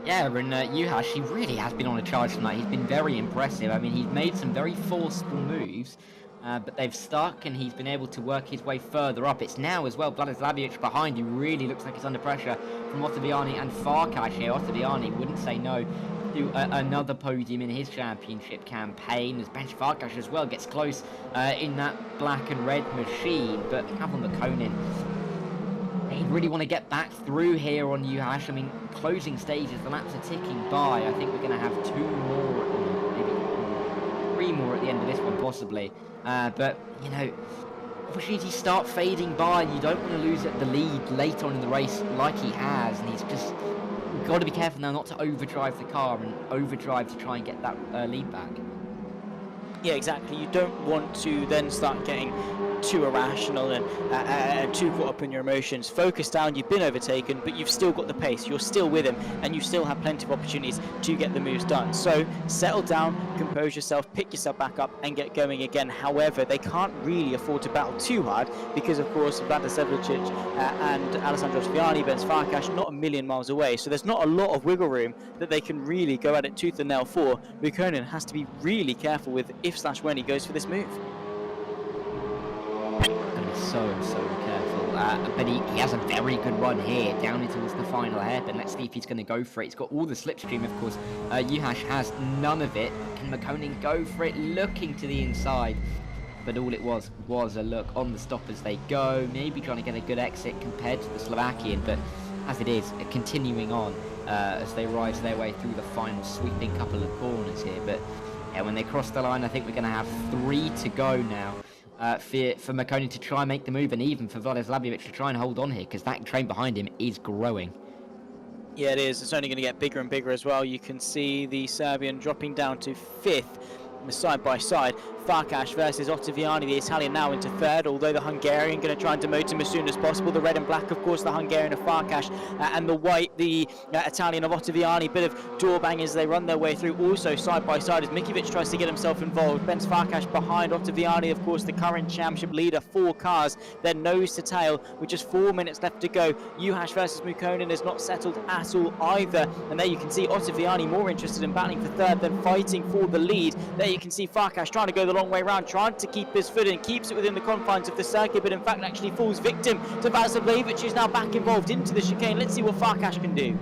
Yeah, and Juhas, he really has been on a charge tonight. He's been very impressive. I mean, he's made some very forceful moves, but they've stuck, and he's been able to work his way further up. It's now as well Vladislavic behind, who really looks like he's under pressure from Ottaviani and Farkas here. Ottaviani wouldn't say no to another podium in his championship campaign, as Bench Farkas as well gets close in that black and red machine. But Pavel Makonin, they really want to get back through here on Juhas. I mean, closing stages, the laps are ticking by. I think we're going to have 2 more, or maybe 3 more at the end of this one, possibly. But, you know, opportunities start fading by, and you don't want to lose the lead late on in the race like he has. And he's just got to be careful now not to overdrive the car and overdrive to try and get that lead back. Yeah, exactly. You don't want to then start getting too irrational and too caught up in your emotions. Focus down, you've been overtaken, but you've still got the pace, you're still with him, and you still have plenty of opportunities to get the moves done. So settle down, compose yourself, pick yourself back up and get going again. However, they can't really afford to battle too hard because, of course, Vladislavic and Alessandro Ottaviani, Ben Farkas, not a million miles away. So there's not a lot of wiggle room that they can really go at it tooth and nail for. Mukonen has to be really careful with if/when he goes for this move. So careful, but he has a very good run here down into the final hairpin. Let's see if he's going to go for it. He's got all the slipstream, of course. Juhas has none of it. Can Makonin go for it, looking to the inside? But all it was a look on the stop as they go, maybe trying to get a good exit compared to the Slovakian, but as it is, continuing on as they rise their way through the final sweeping couple of corners here. But yeah, when they cross the line, I think we're going to have 3 to go now. For Makonin to try and make the move, and even for Vladislavic to try and hold on here, because that train behind him is growing. Yeah, it is. It's only going to get bigger and bigger as well. You can see the Serbian dropping down to 5th, side by side. Farkas versus Ottaviani, the Italian, now into 3rd, although the Hungarian going to try and demote him as soon as possible. The red and black, of course, the Hungarian of Farkas, and the white, the Italian of Ottaviani. Bit of door bang as they run their way through, also side by side as Mikiewicz tries to get himself involved. Ben Farkas behind Ottaviani, of course, the current championship leader. 4 cars, they're nose to tail with just 4 minutes left to go. Juhas versus Mukonen is not settled at all either, and there you can see Ottaviani more interested in battling for 3rd than fighting for the lead. There you can see Farkas trying to go the long way round, trying to keep his foot in, keeps it within the confines of the circuit, but in fact actually falls victim to Vladislavic, who's now back involved into the chicane. Let's see what Farkas can do.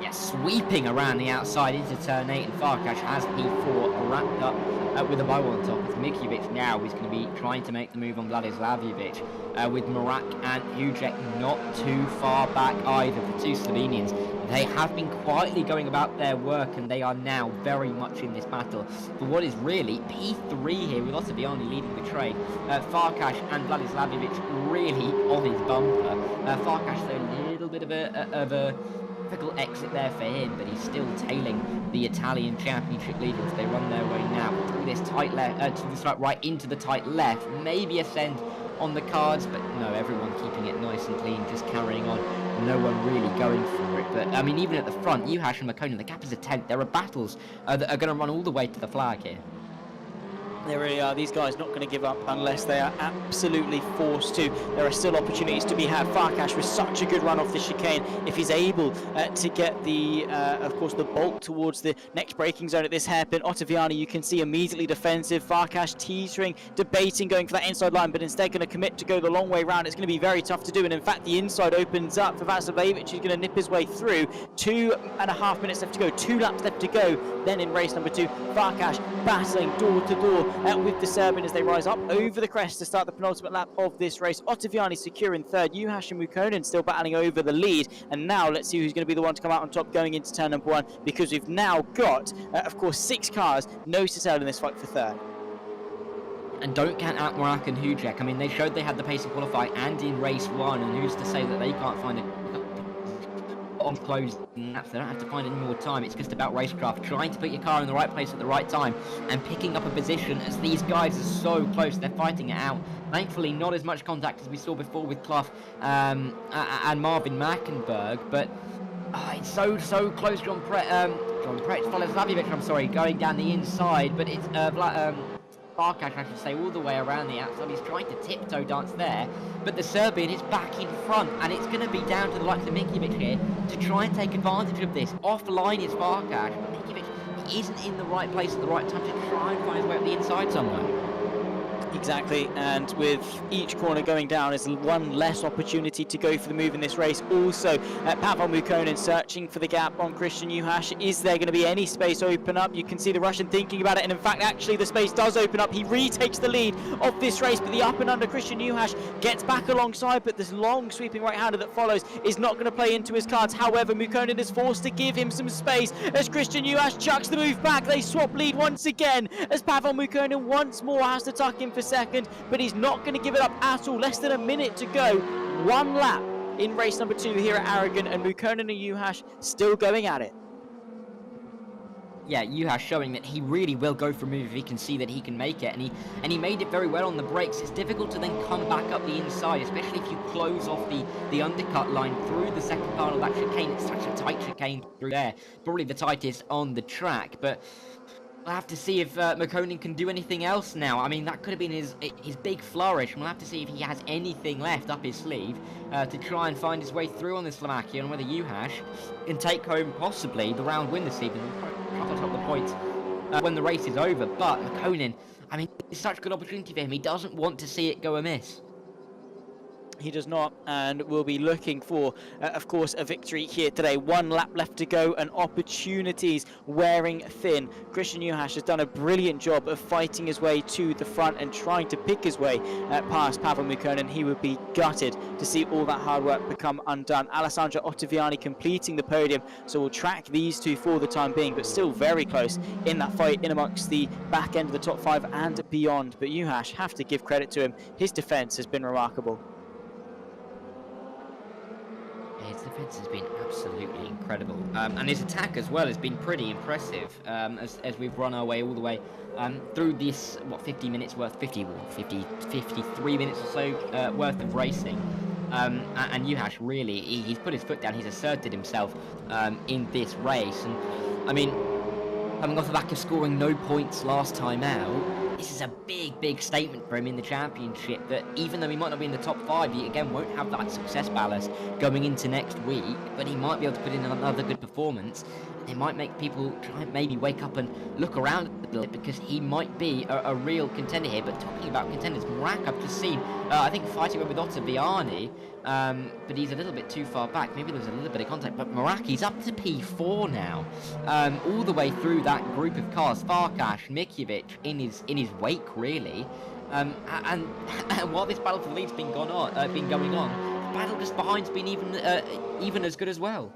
Yeah, sweeping around the outside into turn 8, and Farkas has P4 wrapped up with a bow on top. It's Mikiewicz now who's going to be trying to make the move on Vladislavic, with Marak and Hujek not too far back either. The 2 Slovenians, they have been quietly going about their work, and they are now very much in this battle for what is really P3 here, with Ottaviani leading the train. Farkas and Vladislavic really on his bumper. Farkas, though, a little bit of a difficult exit there for him, but he's still tailing the Italian championship leader as they run their way now through this tight left, to the right into the tight left. Maybe ascend on the cards, but no, everyone keeping it nice and clean, just carrying on. No one really going for it. But I mean, even at the front, Juhas and Makonin, the gap is a 10th. There are battles that are going to run all the way to the flag here. They really are. These guys not going to give up unless they are absolutely forced to. There are still opportunities to be had. Farkas with such a good run off the chicane. If he's able to get the, of course, the bolt towards the next braking zone at this hairpin. Ottaviani, you can see, immediately defensive. Farkas teetering, debating, going for that inside line, but instead going to commit to go the long way round. It's going to be very tough to do. And in fact, the inside opens up for Vladislavic, who's going to nip his way through. 2.5 minutes left to go. 2 laps left to go. Then in race number 2, Farkas battling door to door with the Serbian as they rise up over the crest to start the penultimate lap of this race. Ottaviani secure in 3rd, Juhas and Mukonen still battling over the lead, and now let's see who's going to be the one to come out on top going into turn number 1, because we've now got, of course, 6 cars nose to tail in this fight for 3rd. And don't count out Marak and Hujek. I mean, they showed they had the pace to qualify and in race 1, and who's to say that they can't find it on closing laps? They don't have to find any more time. It's just about racecraft, trying to put your car in the right place at the right time and picking up a position, as these guys are so close. They're fighting it out. Thankfully, not as much contact as we saw before with Clough and Marvin Mackenberg, but it's so close. Vladislavic, I'm sorry, going down the inside, but it's Farkas, I should say, all the way around the outside. He's trying to tiptoe dance there, but the Serbian is back in front, and it's going to be down to the likes of Mikiewicz here to try and take advantage of this. Offline is Farkas, but Mikiewicz, he isn't in the right place at the right time to try and find his way up the inside somewhere. Exactly, and with each corner going down is one less opportunity to go for the move in this race. Also, Pavel Mukkonen searching for the gap on Christian Juháš. Is there going to be any space open up? You can see the Russian thinking about it, and in fact, actually, the space does open up. He retakes the lead of this race, but the up and under Christian Juháš gets back alongside, but this long sweeping right-hander that follows is not going to play into his cards. However, Mukkonen is forced to give him some space as Christian Juháš chucks the move back. They swap lead once again as Pavel Mukkonen once more has to tuck in for second, but he's not going to give it up at all. Less than a minute to go. One lap in race number 2 here at Aragon, and Mukkonen and Juháš still going at it. Yeah, Juháš showing that he really will go for a move if he can see that he can make it, and he made it very well on the brakes. It's difficult to then come back up the inside, especially if you close off the undercut line through the second part of that chicane. It's such a tight chicane through there, probably the tightest on the track, but we'll have to see if Mukkonen can do anything else now. I mean, that could have been his big flourish. We'll have to see if he has anything left up his sleeve to try and find his way through on the Slovakian, and whether Juháš can take home possibly the round win this evening and up on top of the points when the race is over. But Mukkonen, I mean, it's such a good opportunity for him. He doesn't want to see it go amiss. He does not, and will be looking for, of course, a victory here today. One lap left to go, and opportunities wearing thin. Christian Juháš has done a brilliant job of fighting his way to the front and trying to pick his way past Pavel Mukkonen. He would be gutted to see all that hard work become undone. Alessandro Ottaviani completing the podium, so we'll track these two for the time being, but still very close in that fight in amongst the back end of the top 5 and beyond. But Juháš, have to give credit to him. His defence has been remarkable. His defence has been absolutely incredible, and his attack as well has been pretty impressive as we've run our way all the way through this, 50 minutes worth, 53 minutes or so worth of racing. And Juháš really, he's put his foot down, he's asserted himself in this race, and I mean, coming off the back of scoring no points last time out, this is a big statement for him in the championship, that even though he might not be in the top 5, he again won't have that success ballast going into next week, but he might be able to put in another good performance. It might make people try and maybe wake up and look around a little bit, because he might be a real contender here. But talking about contenders, Mrak, I've just seen, I think fighting with Ottaviani, but he's a little bit too far back. Maybe there was a little bit of contact, but Maraki's up to P4 now, all the way through that group of cars. Farkas, Mikiewicz in his wake, really. And while this battle for the lead's been going on, the battle just behind's been even as good as well.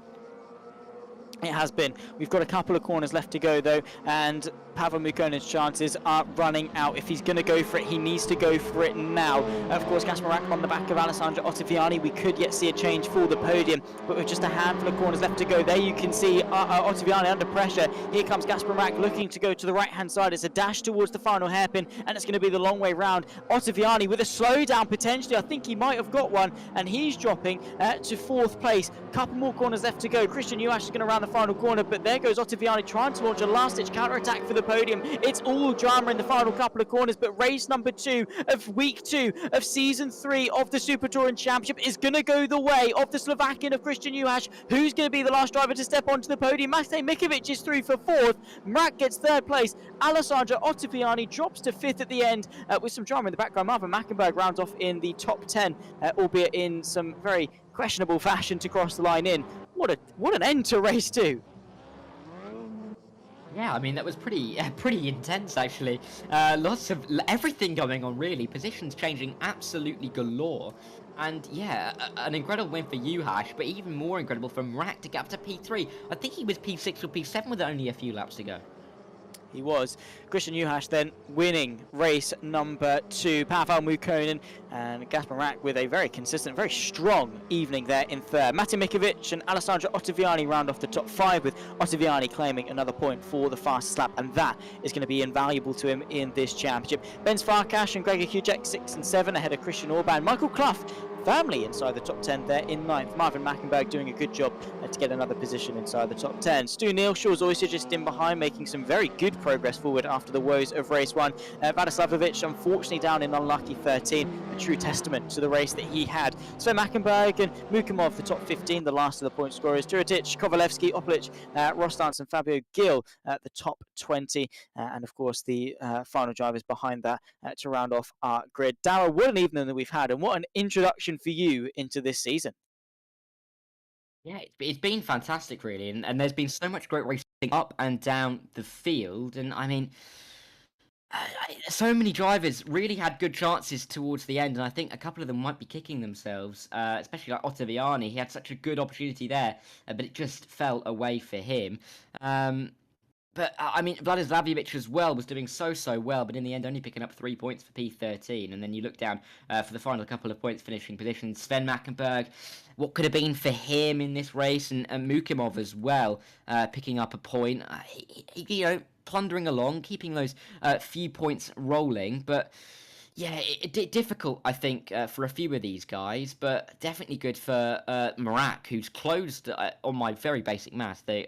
It has been. We've got a couple of corners left to go though, and Pavel Mukkonen's chances are running out. If he's going to go for it, he needs to go for it now. Of course, Kasparak on the back of Alessandro Ottaviani. We could yet see a change for the podium, but with just a handful of corners left to go. There you can see Ottaviani under pressure. Here comes Kasparak looking to go to the right-hand side. It's a dash towards the final hairpin, and it's going to be the long way round. Ottaviani with a slowdown potentially. I think he might have got one, and he's dropping to 4th place. Couple more corners left to go. Christian Juháš is going to round the final corner, but there goes Ottaviani trying to launch a last-ditch counter-attack for the podium. It's all drama in the final couple of corners, but race number 2 of week 2 of season 3 of the Super Touring Championship is going to go the way of the Slovakian of Christian Juháš. Who's going to be the last driver to step onto the podium? Matej Mikiewicz is through for 4th. Mrak gets 3rd place. Alessandro Ottaviani drops to 5th at the end with some drama in the background. Marvin Mackenberg rounds off in the top 10, albeit in some very questionable fashion to cross the line in. What an end to race 2. Yeah, I mean, that was pretty intense, actually. Lots of everything going on, really. Positions changing absolutely galore. And yeah, an incredible win for Juháš, but even more incredible for Mrak to get up to P3. I think he was P6 or P7 with only a few laps to go. He was. Christian Juháš then winning race number 2. Pavel Mukkonen and Gaspar Mrak with a very consistent, very strong evening there in 3rd. Matej Mikiewicz and Alessandro Ottaviani round off the top 5, with Ottaviani claiming another point for the fastest lap, and that is going to be invaluable to him in this championship. Ben Farkas and Gregor Hujek 6 and 7 ahead of Christian Orban. Michael Clough firmly inside the top 10 there in 9th. Marvin Mackenberg doing a good job to get another position inside the top 10. Stu Nealshaw's also just in behind, making some very good progress forward after the woes of race 1. Vladislavovic unfortunately down in unlucky 13, a true testament to the race that he had. Sven Mackenberg and Mukimov, the top 15, the last of the point scorers. Turitic, Kovalevsky, Oplic, Rostance and Fabio Gil at the top 20. And of course the final drivers behind that to round off our grid. Darragh, what an evening that we've had, and what an introduction for you into this season. Yeah, it's been fantastic, really, and there's been so much great racing up and down the field, and I mean, so many drivers really had good chances towards the end, and I think a couple of them might be kicking themselves, especially like Ottaviani. He had such a good opportunity there, but it just fell away for him. But, I mean, Vladislavovic as well was doing so well, but in the end only picking up 3 points for P13. And then you look down for the final couple of points finishing positions. Sven Mackenberg, what could have been for him in this race, and Mukimov as well, picking up a point. Plundering along, keeping those few points rolling, but... Yeah, difficult, I think, for a few of these guys, but definitely good for Marak, who's closed, on my very basic math, the